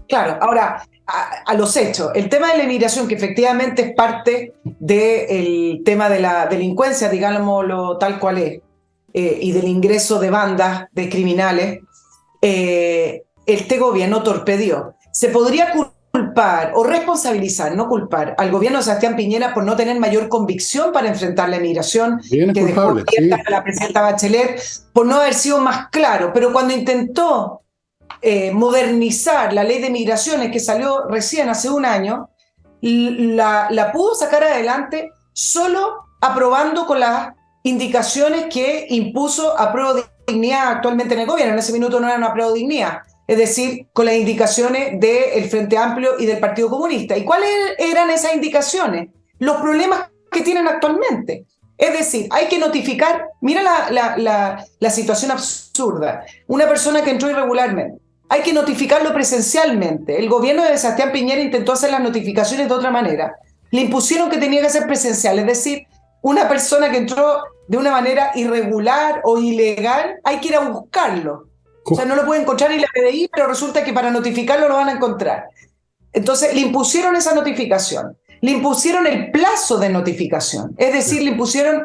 Claro, ahora, a los hechos. El tema de la inmigración, que efectivamente es parte del tema de la delincuencia, digámoslo tal cual es, y del ingreso de bandas de criminales, este gobierno torpedió. Se podría culpar o responsabilizar, no culpar, al gobierno de Sebastián Piñera por no tener mayor convicción para enfrentar la inmigración, Bien, que dejó culpable, sí. abierta a la presidenta Bachelet, por no haber sido más claro. Pero cuando intentó modernizar la ley de migraciones, que salió recién hace un año, la pudo sacar adelante solo aprobando con las indicaciones que impuso Apruebo Dignidad actualmente en el gobierno. En ese minuto no era una Apruebo Dignidad, es decir, con las indicaciones del Frente Amplio y del Partido Comunista. ¿Y cuáles eran esas indicaciones? Los problemas que tienen actualmente. Es decir, hay que notificar. Mira la situación absurda. Una persona que entró irregularmente, hay que notificarlo presencialmente. El gobierno de Sebastián Piñera intentó hacer las notificaciones de otra manera. Le impusieron que tenía que ser presencial, es decir, una persona que entró de una manera irregular o ilegal, hay que ir a buscarlo. O sea, no lo puede encontrar en la PDI, pero resulta que para notificarlo lo van a encontrar. Entonces, le impusieron esa notificación. Le impusieron el plazo de notificación. Es decir, le impusieron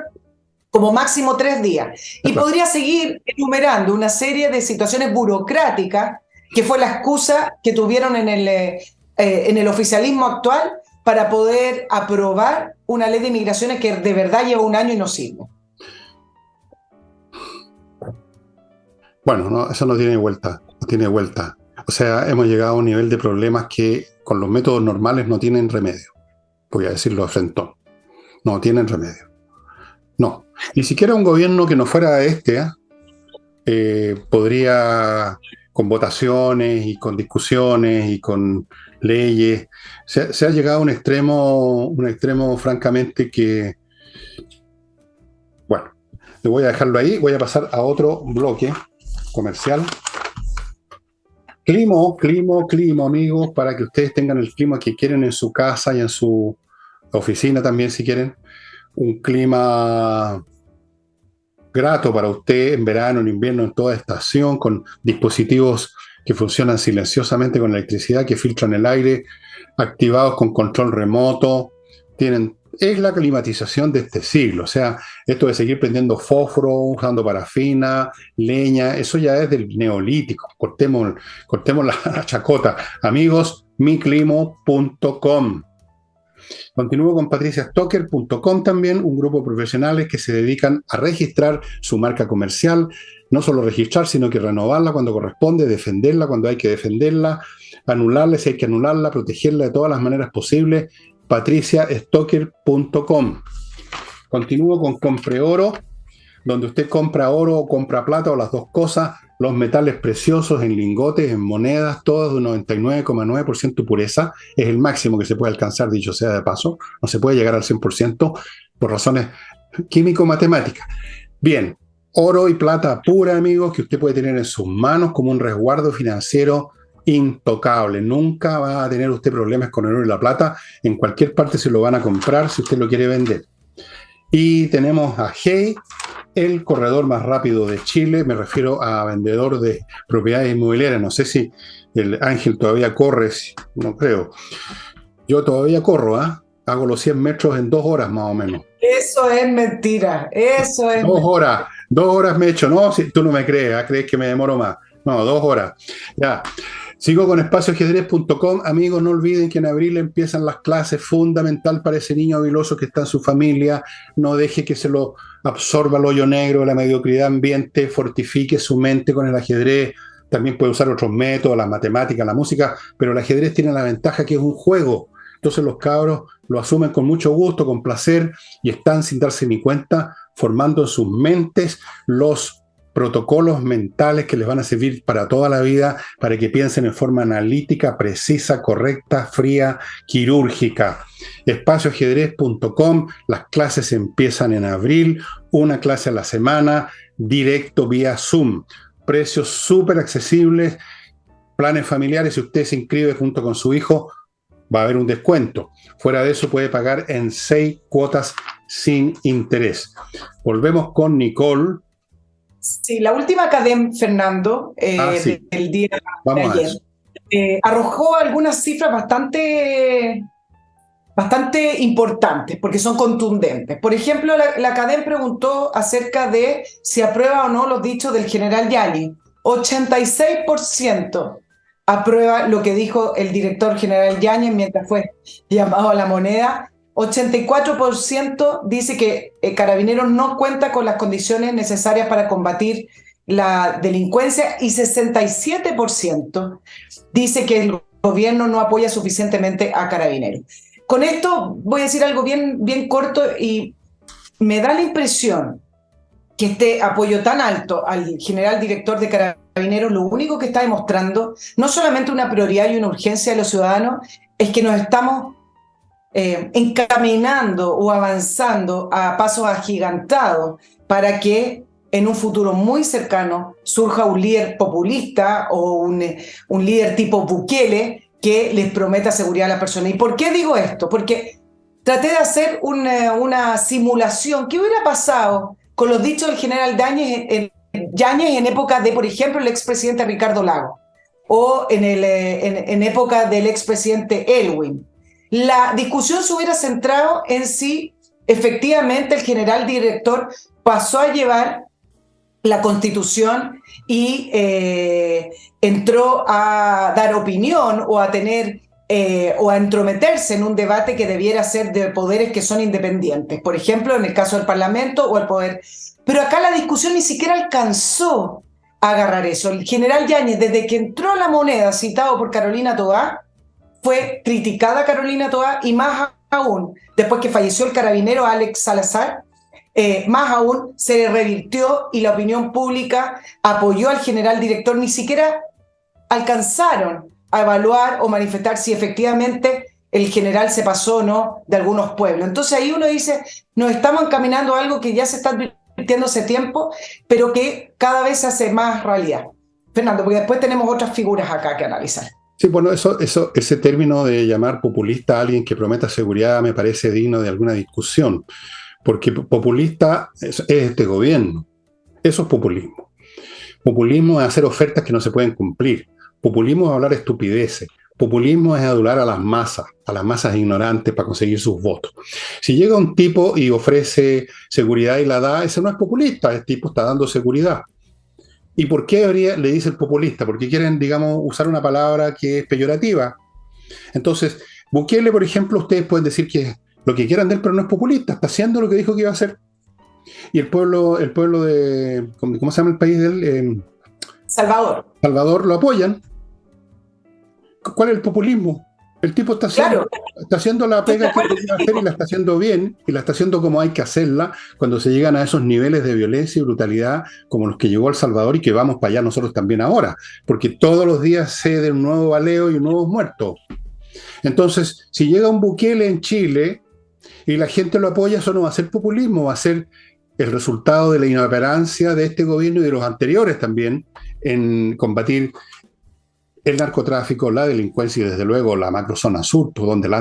como máximo 3 días. Y podría seguir enumerando una serie de situaciones burocráticas que fue la excusa que tuvieron en el oficialismo actual para poder aprobar una ley de migraciones que de verdad lleva un año y no sirve. Bueno, no, eso no tiene vuelta, no tiene vuelta. O sea, hemos llegado a un nivel de problemas que con los métodos normales no tienen remedio. Voy a decirlo de frente. No tienen remedio. No. Ni siquiera un gobierno que no fuera este, podría, con votaciones y con discusiones y con leyes, se ha llegado a un extremo francamente que, bueno, le voy a dejarlo ahí, voy a pasar a otro bloque comercial. Climo, amigos, para que ustedes tengan el clima que quieren en su casa y en su oficina también, si quieren. Un clima grato para usted en verano, en invierno, en toda estación, con dispositivos que funcionan silenciosamente con electricidad, que filtran el aire, activados con control remoto. Es la climatización de este siglo. O sea, esto de seguir prendiendo fósforo, usando parafina, leña, eso ya es del neolítico. Cortemos la chacota. Amigos, miclimo.com. Continúo con patriciastocker.com también, un grupo de profesionales que se dedican a registrar su marca comercial, no solo registrar, sino que renovarla cuando corresponde, defenderla cuando hay que defenderla, anularla si hay que anularla, protegerla de todas las maneras posibles. patriciastocker.com. Continúo con Compre Oro, donde usted compra oro o compra plata o las dos cosas, los metales preciosos en lingotes, en monedas, todos de 99,9% pureza. Es el máximo que se puede alcanzar, dicho sea de paso. No se puede llegar al 100% por razones químico-matemáticas. Bien, oro y plata pura, amigos, que usted puede tener en sus manos como un resguardo financiero intocable. Nunca va a tener usted problemas con el oro y la plata. En cualquier parte se lo van a comprar si usted lo quiere vender. Y tenemos a Hey, el corredor más rápido de Chile. Me refiero a vendedor de propiedades inmobiliarias. No sé si el Ángel todavía corre, no creo. Yo todavía corro, Hago los 100 metros en 2 horas más o menos. Eso es mentira, eso es 2 horas, 2 horas me he hecho, no, si tú no me crees, crees que me demoro más. No, 2 horas. Ya. Sigo con espacioajedrez.com. Amigos, no olviden que en abril empiezan las clases, fundamental para ese niño habiloso que está en su familia. No deje que se lo absorba el hoyo negro de la mediocridad ambiente, fortifique su mente con el ajedrez. También puede usar otros métodos, la matemática, la música, pero el ajedrez tiene la ventaja que es un juego. Entonces los cabros lo asumen con mucho gusto, con placer, y están, sin darse ni cuenta, formando en sus mentes los protocolos mentales que les van a servir para toda la vida, para que piensen en forma analítica, precisa, correcta, fría, quirúrgica. Espacioajedrez.com, las clases empiezan en abril, una clase a la semana, directo vía Zoom. Precios súper accesibles, planes familiares. Si usted se inscribe junto con su hijo, va a haber un descuento. Fuera de eso, puede pagar en 6 cuotas sin interés. Volvemos con Nicole. Sí, la última CADEM, Fernando, Sí. del día de Vamos ayer, arrojó algunas cifras bastante importantes, porque son contundentes. Por ejemplo, la CADEM preguntó acerca de si aprueba o no los dichos del general Yáñez. 86% aprueba lo que dijo el director general Yáñez mientras fue llamado a la moneda. 84% dice que Carabineros no cuenta con las condiciones necesarias para combatir la delincuencia, y 67% dice que el gobierno no apoya suficientemente a Carabineros. Con esto voy a decir algo bien corto, y me da la impresión que este apoyo tan alto al general director de Carabineros lo único que está demostrando, no solamente una prioridad y una urgencia de los ciudadanos, es que nos estamos encaminando o avanzando a pasos agigantados para que en un futuro muy cercano surja un líder populista o un líder tipo Bukele que les prometa seguridad a las personas. ¿Y por qué digo esto? Porque traté de hacer una simulación. ¿Qué hubiera pasado con los dichos del general Yáñez en época de, por ejemplo, el expresidente Ricardo Lagos, o en época del expresidente Elwin? La discusión se hubiera centrado en si efectivamente el general director pasó a llevar la Constitución y entró a dar opinión o a tener o a entrometerse en un debate que debiera ser de poderes que son independientes, por ejemplo, en el caso del Parlamento o el poder. Pero acá la discusión ni siquiera alcanzó a agarrar eso. El general Yáñez, desde que entró a la moneda, citado por Carolina Toá, fue criticada Carolina Toá, y más aún, después que falleció el carabinero Alex Salazar, más aún se le revirtió, y la opinión pública apoyó al general director. Ni siquiera alcanzaron a evaluar o manifestar si efectivamente el general se pasó o no de algunos pueblos. Entonces ahí uno dice, nos estamos encaminando a algo que ya se está advirtiendo hace tiempo, pero que cada vez se hace más realidad. Fernando, porque después tenemos otras figuras acá que analizar. Sí, bueno, ese término de llamar populista a alguien que prometa seguridad me parece digno de alguna discusión, porque populista es este gobierno. Eso es populismo. Populismo es hacer ofertas que no se pueden cumplir. Populismo es hablar estupideces. Populismo es adular a las masas ignorantes para conseguir sus votos. Si llega un tipo y ofrece seguridad y la da, ese no es populista, ese tipo está dando seguridad. ¿Y por qué le dice el populista? Porque quieren, digamos, usar una palabra que es peyorativa. Entonces, Bukele, por ejemplo, ustedes pueden decir que lo que quieran de él, pero no es populista, está haciendo lo que dijo que iba a hacer. Y el pueblo de, ¿cómo se llama el país de él? Salvador. Salvador lo apoyan. ¿Cuál es el populismo? El tipo está haciendo la pega que quería hacer, y la está haciendo bien, y la está haciendo como hay que hacerla cuando se llegan a esos niveles de violencia y brutalidad como los que llegó El Salvador, y que vamos para allá nosotros también ahora, porque todos los días se de un nuevo baleo y un nuevo muerto. Entonces, si llega un Bukele en Chile y la gente lo apoya, eso no va a ser populismo, va a ser el resultado de la inoperancia de este gobierno y de los anteriores también en combatir el narcotráfico, la delincuencia y desde luego la macrozona sur, donde los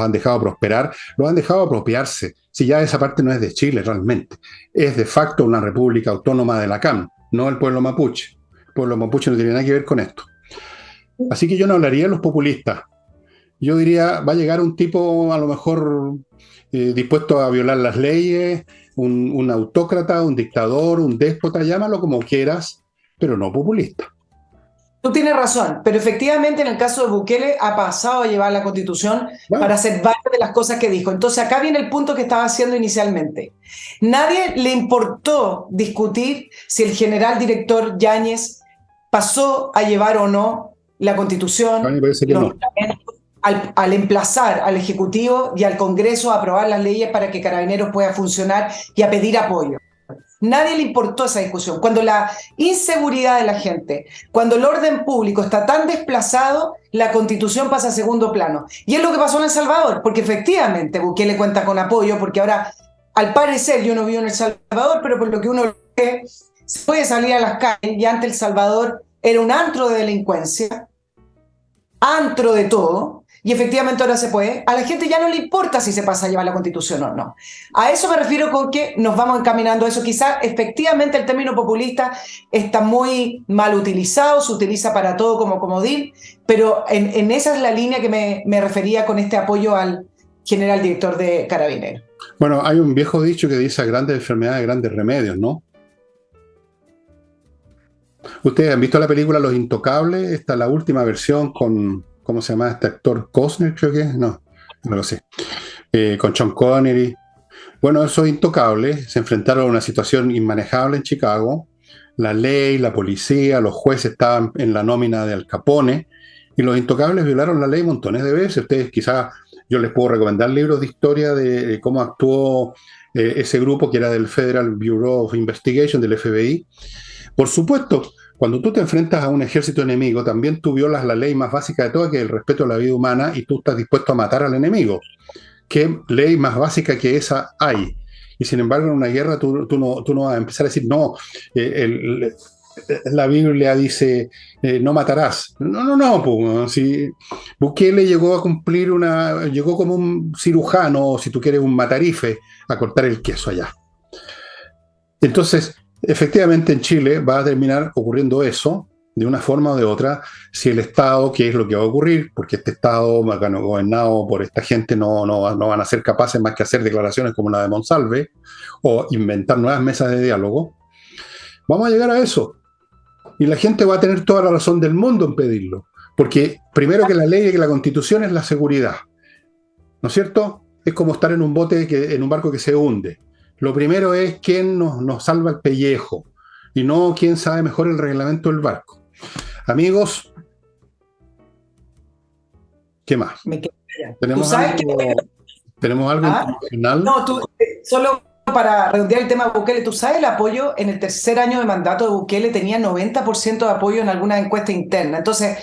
han dejado prosperar, los han dejado apropiarse. Si ya esa parte no es de Chile realmente, es de facto una república autónoma de la CAM, no el pueblo mapuche. El pueblo mapuche no tiene nada que ver con esto. Así que yo no hablaría de los populistas. Yo diría, va a llegar un tipo a lo mejor dispuesto a violar las leyes, un autócrata, un dictador, un déspota, llámalo como quieras, pero no populista. Tú tienes razón, pero efectivamente en el caso de Bukele ha pasado a llevar la Constitución para Claro. hacer varias de las cosas que dijo. Entonces acá viene el punto que estaba haciendo inicialmente. Nadie le importó discutir si el general director Yáñez pasó a llevar o no la A mí Constitución, me parece que los no. reglamentos, al emplazar al Ejecutivo y al Congreso a aprobar las leyes para que Carabineros pueda funcionar y a pedir apoyo. Nadie le importó esa discusión. Cuando la inseguridad de la gente, cuando el orden público está tan desplazado, la Constitución pasa a segundo plano. Y es lo que pasó en El Salvador, porque efectivamente Bukele cuenta con apoyo, porque ahora, al parecer, yo no vivo en El Salvador, pero por lo que uno ve, se puede salir a las calles y antes El Salvador era un antro de delincuencia, antro de todo, y efectivamente ahora se puede. A la gente ya no le importa si se pasa a llevar la Constitución o no. A eso me refiero con que nos vamos encaminando a eso. Quizás efectivamente el término populista está muy mal utilizado, se utiliza para todo como comodín, pero en esa es la línea que me refería con este apoyo al general director de Carabineros. Bueno, hay un viejo dicho que dice: a grandes enfermedades, grandes remedios, ¿no? ¿Ustedes han visto la película Los Intocables? Esta es la última versión con, ¿cómo se llama este actor? Costner, creo que es. No lo sé. Con Sean Connery. Bueno, esos intocables se enfrentaron a una situación inmanejable en Chicago. La ley, la policía, los jueces estaban en la nómina de Al Capone y los intocables violaron la ley montones de veces. Ustedes quizás, yo les puedo recomendar libros de historia de cómo actuó ese grupo que era del Federal Bureau of Investigation, del FBI. Por supuesto, cuando tú te enfrentas a un ejército enemigo, también tú violas la ley más básica de todas, que es el respeto a la vida humana, y tú estás dispuesto a matar al enemigo. ¿Qué ley más básica que esa hay? Y sin embargo, en una guerra tú no vas a empezar a decir, no, la Biblia dice, no matarás. No, pues, si Bukele llegó a cumplir llegó como un cirujano, o si tú quieres, un matarife, a cortar el queso allá. Entonces, efectivamente en Chile va a terminar ocurriendo eso, de una forma o de otra, si el Estado, que es lo que va a ocurrir, porque este Estado gobernado por esta gente no van a ser capaces más que hacer declaraciones como la de Monsalve o inventar nuevas mesas de diálogo, vamos a llegar a eso. Y la gente va a tener toda la razón del mundo en pedirlo, porque primero que la ley y que la Constitución es la seguridad, ¿no es cierto? Es como estar en un en un barco que se hunde. Lo primero es quién nos salva el pellejo y no quién sabe mejor el reglamento del barco. Amigos, ¿qué más? ¿Tú sabes ¿Tenemos algo internacional? No, solo para redondear el tema de Bukele, ¿tú sabes el apoyo en el tercer año de mandato de Bukele? Tenía 90% de apoyo en alguna encuesta interna. Entonces,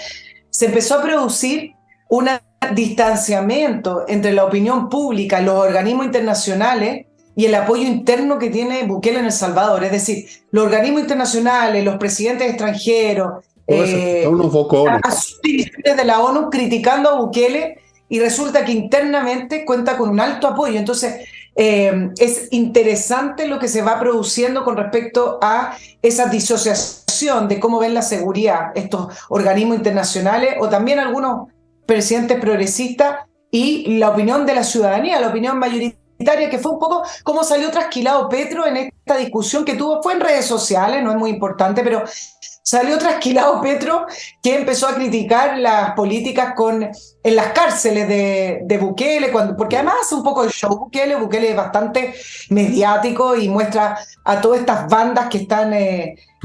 se empezó a producir un distanciamiento entre la opinión pública, los organismos internacionales y el apoyo interno que tiene Bukele en El Salvador. Es decir, los organismos internacionales, los presidentes extranjeros, Son unos bocones. a sus dirigentes de la ONU criticando a Bukele, y resulta que internamente cuenta con un alto apoyo. Entonces, es interesante lo que se va produciendo con respecto a esa disociación de cómo ven la seguridad estos organismos internacionales o también algunos presidentes progresistas y la opinión de la ciudadanía, la opinión mayoritaria, que fue un poco como salió trasquilado Petro en esta discusión que tuvo, fue en redes sociales, no es muy importante, pero salió trasquilado Petro, que empezó a criticar las políticas en las cárceles de Bukele, porque además hace un poco de show Bukele es bastante mediático y muestra a todas estas bandas que están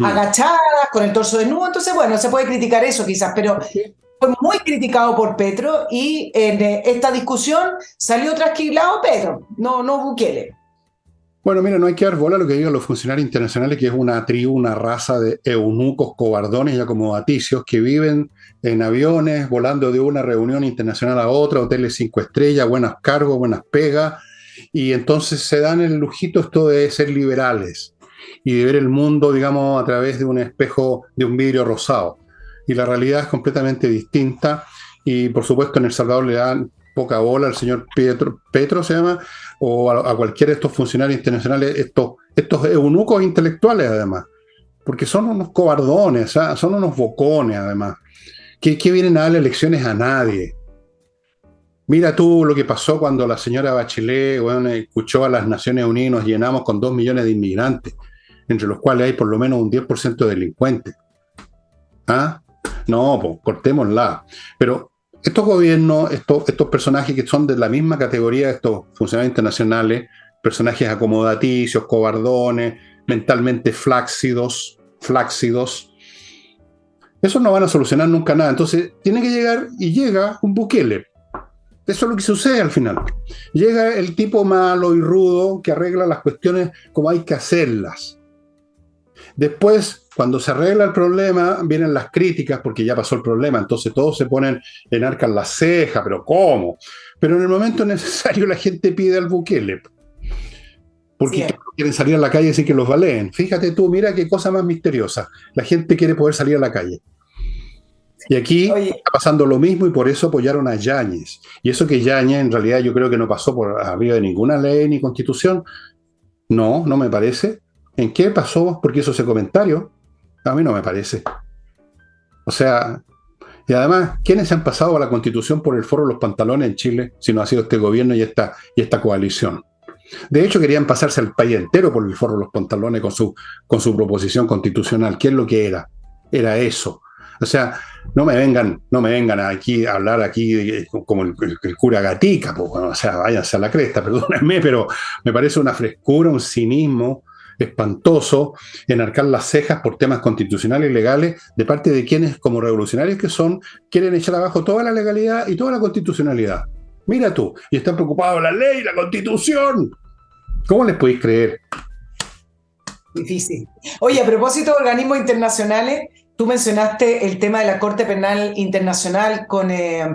agachadas, con el torso desnudo. Entonces, bueno, se puede criticar eso quizás, pero fue muy criticado por Petro y en esta discusión salió trasquilado Petro, no Bukele. Bueno, mira, no hay que dar bola a lo que digan los funcionarios internacionales, que es una tribu, una raza de eunucos cobardones y acomodaticios que viven en aviones, volando de una reunión internacional a otra, hoteles 5 estrellas, buenos cargos, buenas pegas, y entonces se dan el lujito esto de ser liberales y de ver el mundo, digamos, a través de un espejo, de un vidrio rosado. Y la realidad es completamente distinta, y por supuesto en El Salvador le dan poca bola al señor Petro se llama, o a cualquiera de estos funcionarios internacionales, estos eunucos intelectuales además, porque son unos cobardones, son unos bocones además, que vienen a darle lecciones a nadie. Mira tú lo que pasó cuando la señora Bachelet, bueno, escuchó a las Naciones Unidas y nos llenamos con 2 millones de inmigrantes, entre los cuales hay por lo menos un 10% de delincuentes. ¿Ah? No, pues cortémosla. Pero estos gobiernos, estos personajes que son de la misma categoría de estos funcionarios internacionales, personajes acomodaticios, cobardones, mentalmente flácidos, esos no van a solucionar nunca nada. Entonces, tiene que llegar, y llega un Bukele. Eso es lo que sucede al final. Llega el tipo malo y rudo que arregla las cuestiones como hay que hacerlas. Después, cuando se arregla el problema, vienen las críticas porque ya pasó el problema. Entonces todos se ponen, enarcan las cejas, pero ¿cómo? Pero en el momento necesario la gente pide al Bukele. Porque Sí. quieren salir a la calle y decir que los baleen. Fíjate tú, mira qué cosa más misteriosa. La gente quiere poder salir a la calle. Y aquí Oye, está pasando lo mismo y por eso apoyaron a Yáñez. Y eso que Yáñez en realidad yo creo que no pasó por arriba de ninguna ley ni constitución. No, no me parece. ¿En qué pasó? Porque hizo ese comentario. A mí no me parece. O sea, y además, ¿quiénes se han pasado a la constitución por el forro de los pantalones en Chile si no ha sido este gobierno y esta coalición? De hecho, querían pasarse al país entero por el forro de los pantalones con su proposición constitucional. ¿Qué es lo que era? Era eso. O sea, no me vengan aquí a hablar aquí como el cura Gatica, pues, bueno, o sea, váyanse a la cresta, perdónenme, pero me parece una frescura, un cinismo espantoso enarcar las cejas por temas constitucionales y legales de parte de quienes, como revolucionarios que son, quieren echar abajo toda la legalidad y toda la constitucionalidad. Mira tú, y están preocupados la ley, la constitución. ¿Cómo les podéis creer? difícil. Oye, a propósito de organismos internacionales, tú mencionaste el tema de la Corte Penal Internacional con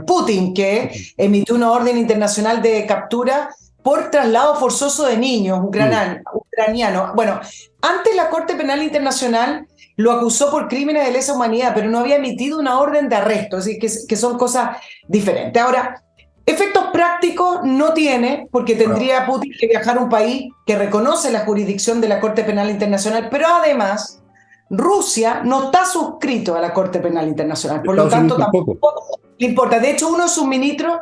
Putin, que emitió una orden internacional de captura por traslado forzoso de niños ucranianos. Bueno, antes la Corte Penal Internacional lo acusó por crímenes de lesa humanidad, pero no había emitido una orden de arresto, así que son cosas diferentes. Ahora, efectos prácticos no tiene, porque tendría Putin que viajar a un país que reconoce la jurisdicción de la Corte Penal Internacional, pero además Rusia no está suscrito a la Corte Penal Internacional, por lo Estados Unidos tanto tampoco. tampoco le importa. De hecho, uno de sus ministros,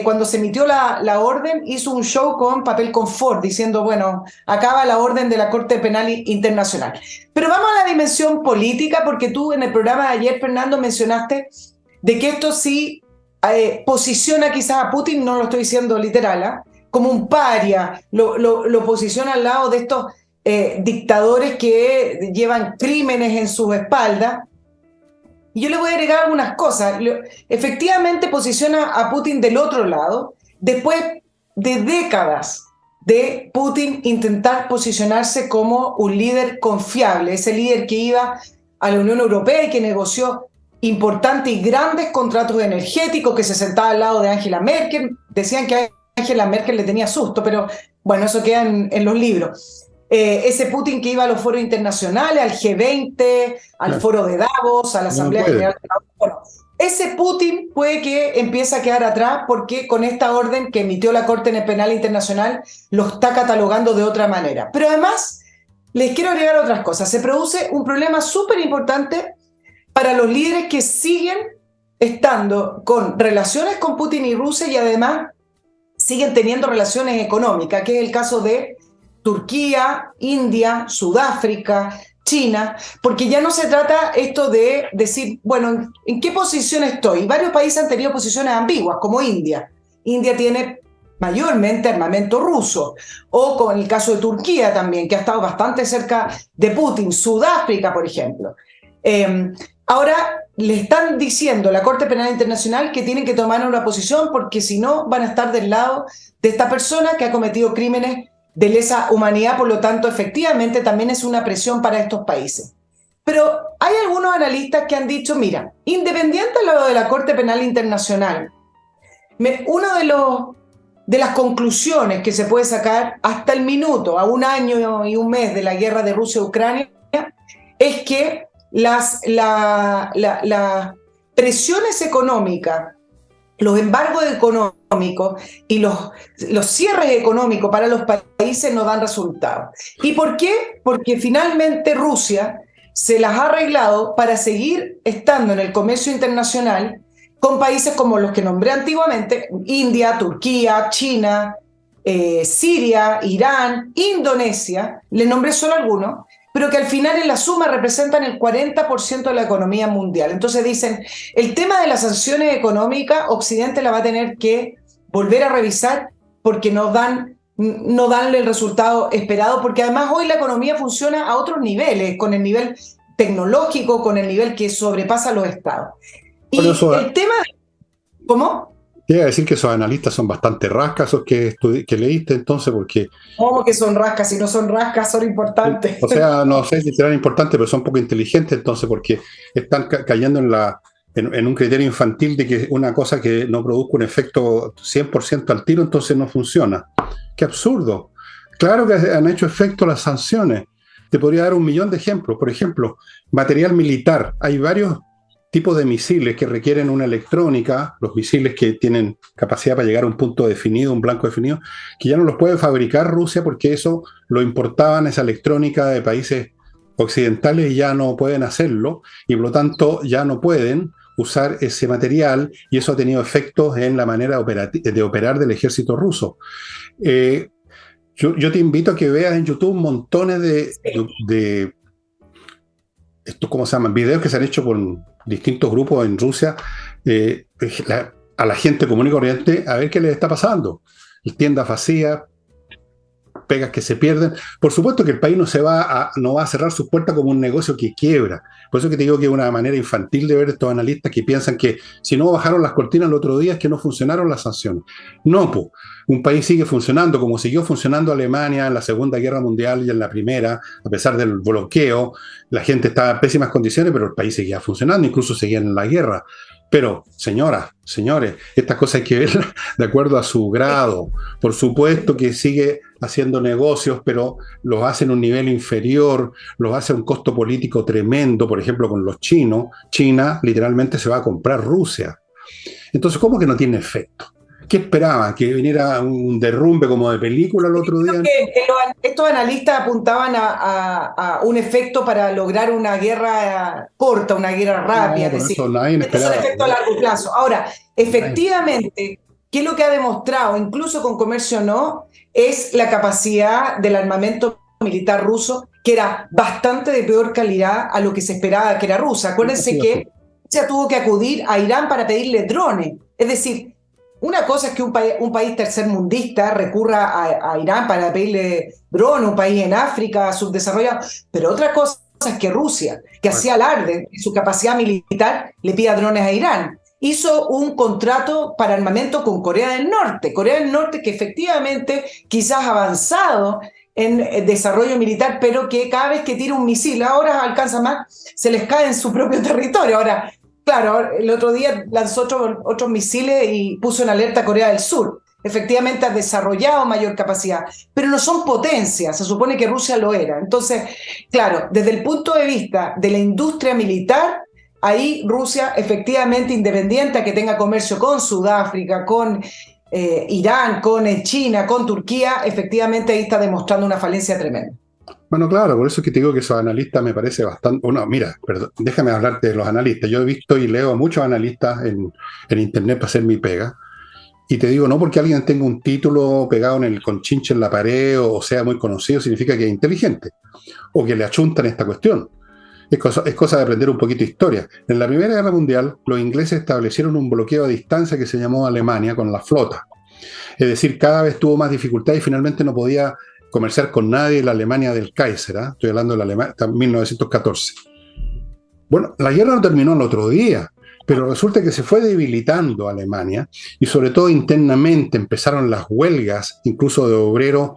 cuando se emitió la orden, hizo un show con papel confort, diciendo, bueno, acaba la orden de la Corte Penal Internacional. Pero vamos a la dimensión política, porque tú en el programa de ayer, Fernando, mencionaste de que esto sí posiciona quizás a Putin, no lo estoy diciendo literal, como un paria, lo posiciona al lado de estos dictadores que llevan crímenes en sus espaldas. Y yo le voy a agregar algunas cosas. Efectivamente posiciona a Putin del otro lado, después de décadas de Putin intentar posicionarse como un líder confiable, ese líder que iba a la Unión Europea y que negoció importantes y grandes contratos energéticos, que se sentaba al lado de Angela Merkel. Decían que a Angela Merkel le tenía susto, pero bueno, eso queda en los libros. Ese Putin que iba a los foros internacionales, al G20, al foro de Davos, a la No Asamblea puede. General de Davos. Bueno, ese Putin puede que empiece a quedar atrás porque con esta orden que emitió la Corte Penal Internacional lo está catalogando de otra manera. Pero además, les quiero agregar otras cosas. Se produce un problema súper importante para los líderes que siguen estando con relaciones con Putin y Rusia y además siguen teniendo relaciones económicas, que es el caso de Turquía, India, Sudáfrica, China, porque ya no se trata esto de decir, bueno, ¿en qué posición estoy? Varios países han tenido posiciones ambiguas, como India. India tiene mayormente armamento ruso, o con el caso de Turquía también, que ha estado bastante cerca de Putin, Sudáfrica, por ejemplo. Ahora le están diciendo a la Corte Penal Internacional que tienen que tomar una posición porque si no van a estar del lado de esta persona que ha cometido crímenes de lesa humanidad, por lo tanto, efectivamente, también es una presión para estos países. Pero hay algunos analistas que han dicho, mira, independiente de lo de la Corte Penal Internacional, una de las conclusiones que se puede sacar hasta el minuto, a un año y un mes de la guerra de Rusia-Ucrania, es que las presiones económicas, los embargos económicos y los cierres económicos para los países no dan resultados. ¿Y por qué? Porque finalmente Rusia se las ha arreglado para seguir estando en el comercio internacional con países como los que nombré antiguamente, India, Turquía, China, Siria, Irán, Indonesia, les nombré solo algunos, pero que al final en la suma representan el 40% de la economía mundial. Entonces dicen, el tema de las sanciones económicas, Occidente la va a tener que volver a revisar porque no dan el resultado esperado, porque además hoy la economía funciona a otros niveles, con el nivel tecnológico, con el nivel que sobrepasa los estados. Bueno, Y el tema... ¿Cómo? Quiero decir que esos analistas son bastante rascas, esos que leíste entonces, porque... ¿Cómo que son rascas? Si no son rascas, son importantes. O sea, no sé si serán importantes, pero son poco inteligentes entonces, porque están cayendo en un criterio infantil de que una cosa que no produzca un efecto 100% al tiro, entonces no funciona. ¡Qué absurdo! Claro que han hecho efecto las sanciones. Te podría dar 1.000.000 de ejemplos. Por ejemplo, material militar. Hay varios tipos de misiles que requieren una electrónica, los misiles que tienen capacidad para llegar a un punto definido, un blanco definido, que ya no los puede fabricar Rusia porque eso lo importaban, esa electrónica, de países occidentales, y ya no pueden hacerlo, y por lo tanto ya no pueden usar ese material, y eso ha tenido efectos en la manera de operar del ejército ruso. Yo te invito a que veas en YouTube montones de estos, ¿cómo se llaman? Videos que se han hecho con distintos grupos en Rusia, a la gente común y corriente, a ver qué les está pasando. Tiendas vacías, pegas que se pierden. Por supuesto que el país no va a cerrar sus puertas como un negocio que quiebra. Por eso que te digo que es una manera infantil de ver estos analistas que piensan que si no bajaron las cortinas el otro día es que no funcionaron las sanciones. No, pues, un país sigue funcionando como siguió funcionando Alemania en la Segunda Guerra Mundial y en la Primera, a pesar del bloqueo. La gente estaba en pésimas condiciones, pero el país seguía funcionando, incluso seguía en la guerra. Pero, señoras, señores, estas cosas hay que verlas de acuerdo a su grado. Por supuesto que sigue haciendo negocios, pero los hace en un nivel inferior, los hace a un costo político tremendo. Por ejemplo, con los chinos, China literalmente se va a comprar Rusia. Entonces, ¿cómo que no tiene efecto? ¿Qué esperaban? ¿Que viniera un derrumbe como de película el otro día? Estos analistas apuntaban a un efecto para lograr una guerra corta, una guerra rápida. No, es decir, este es un efecto a largo plazo. Ahora, efectivamente, ¿qué es lo que ha demostrado, incluso con comercio no? Es la capacidad del armamento militar ruso, que era bastante de peor calidad a lo que se esperaba que era Rusia. Acuérdense que Rusia tuvo que acudir a Irán para pedirle drones. Es decir, una cosa es que un país tercermundista recurra a Irán para pedirle drones, un país en África subdesarrollado, pero otra cosa es que Rusia, que hacía alarde de su capacidad militar, le pida drones a Irán. Hizo un contrato para armamento con Corea del Norte. Corea del Norte que efectivamente quizás ha avanzado en desarrollo militar, pero que cada vez que tira un misil, ahora alcanza más, se les cae en su propio territorio. Ahora, claro, el otro día lanzó otros misiles y puso en alerta a Corea del Sur. Efectivamente ha desarrollado mayor capacidad, pero no son potencias, se supone que Rusia lo era. Entonces, claro, desde el punto de vista de la industria militar, ahí Rusia efectivamente independiente a que tenga comercio con Sudáfrica, con Irán, con China, con Turquía, efectivamente ahí está demostrando una falencia tremenda. Bueno, claro, por eso es que te digo que esos analistas me parece bastante... Bueno, mira, perdón, déjame hablarte de los analistas. Yo he visto y leo a muchos analistas en internet para hacer mi pega. Y te digo, no porque alguien tenga un título pegado en el conchinche en la pared o sea muy conocido, significa que es inteligente o que le achuntan esta cuestión. Es cosa de aprender un poquito de historia. En la Primera Guerra Mundial, los ingleses establecieron un bloqueo a distancia que se llamó Alemania con la flota. Es decir, cada vez tuvo más dificultad y finalmente no podía comerciar con nadie en la Alemania del Kaiser. Estoy hablando de la Alemania, 1914. Bueno, la guerra no terminó el otro día, pero resulta que se fue debilitando Alemania y sobre todo internamente empezaron las huelgas, incluso de obreros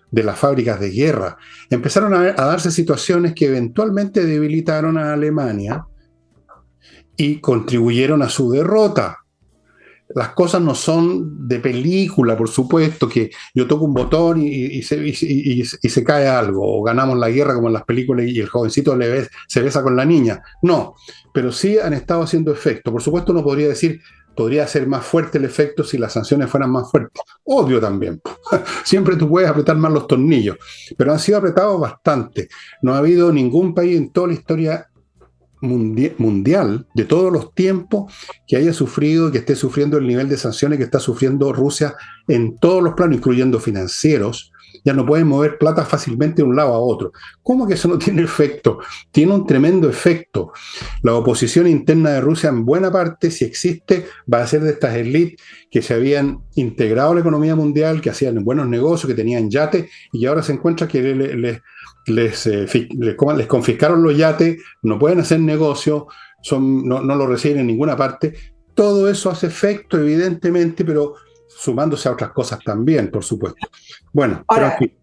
de las fábricas de guerra. Empezaron a darse situaciones que eventualmente debilitaron a Alemania y contribuyeron a su derrota. Las cosas no son de película, por supuesto, que yo toco un botón y se cae algo, o ganamos la guerra como en las películas y el jovencito se besa con la niña. No, pero sí han estado haciendo efecto. Por supuesto, uno podría decir, podría ser más fuerte el efecto si las sanciones fueran más fuertes. Obvio también. Siempre tú puedes apretar más los tornillos, pero han sido apretados bastante. No ha habido ningún país en toda la historia mundial de todos los tiempos que haya sufrido, que esté sufriendo el nivel de sanciones que está sufriendo Rusia en todos los planos, incluyendo financieros. Ya no pueden mover plata fácilmente de un lado a otro. ¿Cómo que eso no tiene efecto? Tiene un tremendo efecto. La oposición interna de Rusia, en buena parte, si existe, va a ser de estas élites que se habían integrado a la economía mundial, que hacían buenos negocios, que tenían yates, y ahora se encuentra que les confiscaron los yates, no pueden hacer negocio, no lo reciben en ninguna parte. Todo eso hace efecto, evidentemente, pero sumándose a otras cosas también, por supuesto. Bueno, pero en Ahora, fin,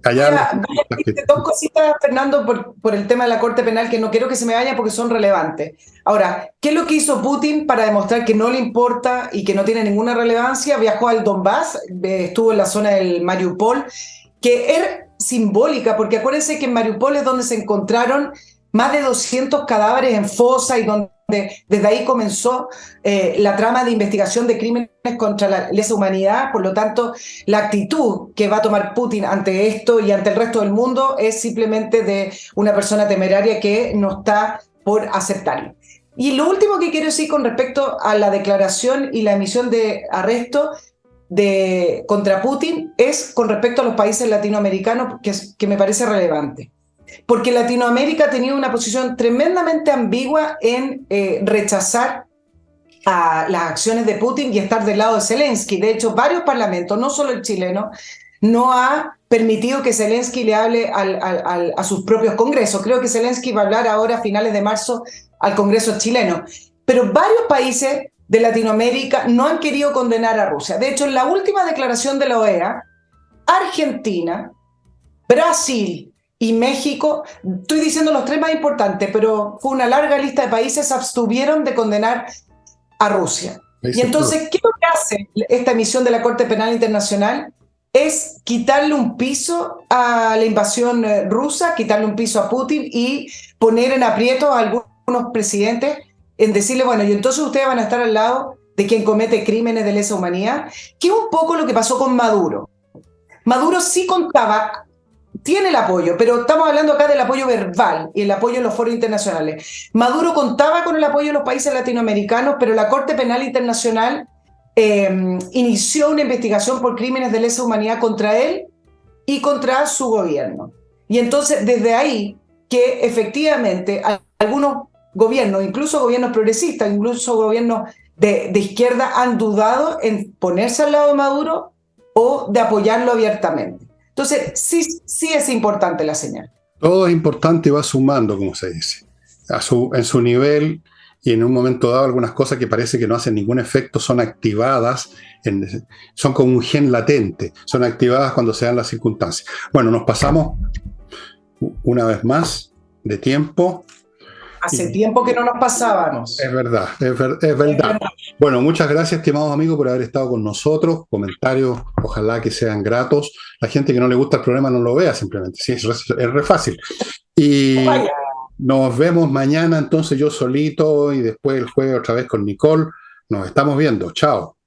allá voy a decirte dos cositas, Fernando, por el tema de la Corte Penal, que no quiero que se me vayan porque son relevantes. Ahora, ¿qué es lo que hizo Putin para demostrar que no le importa y que no tiene ninguna relevancia? Viajó al Donbass, estuvo en la zona del Mariupol, que es simbólica, porque acuérdense que en Mariupol es donde se encontraron más de 200 cadáveres en fosa y donde desde ahí comenzó la trama de investigación de crímenes contra la lesa humanidad. Por lo tanto, la actitud que va a tomar Putin ante esto y ante el resto del mundo es simplemente de una persona temeraria que no está por aceptarlo. Y lo último que quiero decir con respecto a la declaración y la emisión de arresto contra Putin es con respecto a los países latinoamericanos, que me parece relevante. Porque Latinoamérica ha tenido una posición tremendamente ambigua en rechazar a las acciones de Putin y estar del lado de Zelensky. De hecho, varios parlamentos, no solo el chileno, no ha permitido que Zelensky le hable a sus propios congresos. Creo que Zelensky va a hablar ahora a finales de marzo al Congreso chileno. Pero varios países de Latinoamérica no han querido condenar a Rusia. De hecho, en la última declaración de la OEA, Argentina, Brasil y México, estoy diciendo los tres más importantes, pero fue una larga lista de países, se abstuvieron de condenar a Rusia. Y entonces, ¿qué es lo que hace esta emisión de la Corte Penal Internacional? Es quitarle un piso a la invasión rusa, quitarle un piso a Putin y poner en aprieto a algunos presidentes en decirle, bueno, y entonces ustedes van a estar al lado de quien comete crímenes de lesa humanidad, que es un poco lo que pasó con Maduro. Maduro sí contaba, tiene el apoyo, pero estamos hablando acá del apoyo verbal y el apoyo en los foros internacionales. Maduro contaba con el apoyo de los países latinoamericanos, pero la Corte Penal Internacional inició una investigación por crímenes de lesa humanidad contra él y contra su gobierno. Y entonces, desde ahí, que efectivamente algunos gobiernos, incluso gobiernos progresistas, incluso gobiernos de izquierda, han dudado en ponerse al lado de Maduro o de apoyarlo abiertamente. Entonces, sí es importante la señal. todo es importante y va sumando, como se dice, en su nivel, y en un momento dado algunas cosas que parece que no hacen ningún efecto son activadas, son como un gen latente, son activadas cuando se dan las circunstancias. Bueno, nos pasamos una vez más de tiempo. Hace tiempo que no nos pasábamos. Es verdad, es verdad. Bueno, muchas gracias, estimados amigos, por haber estado con nosotros. Comentarios, ojalá que sean gratos. La gente que no le gusta el programa no lo vea simplemente. Sí, es re fácil. Y nos vemos mañana, entonces yo solito, y después el jueves otra vez con Nicole. Nos estamos viendo. Chao.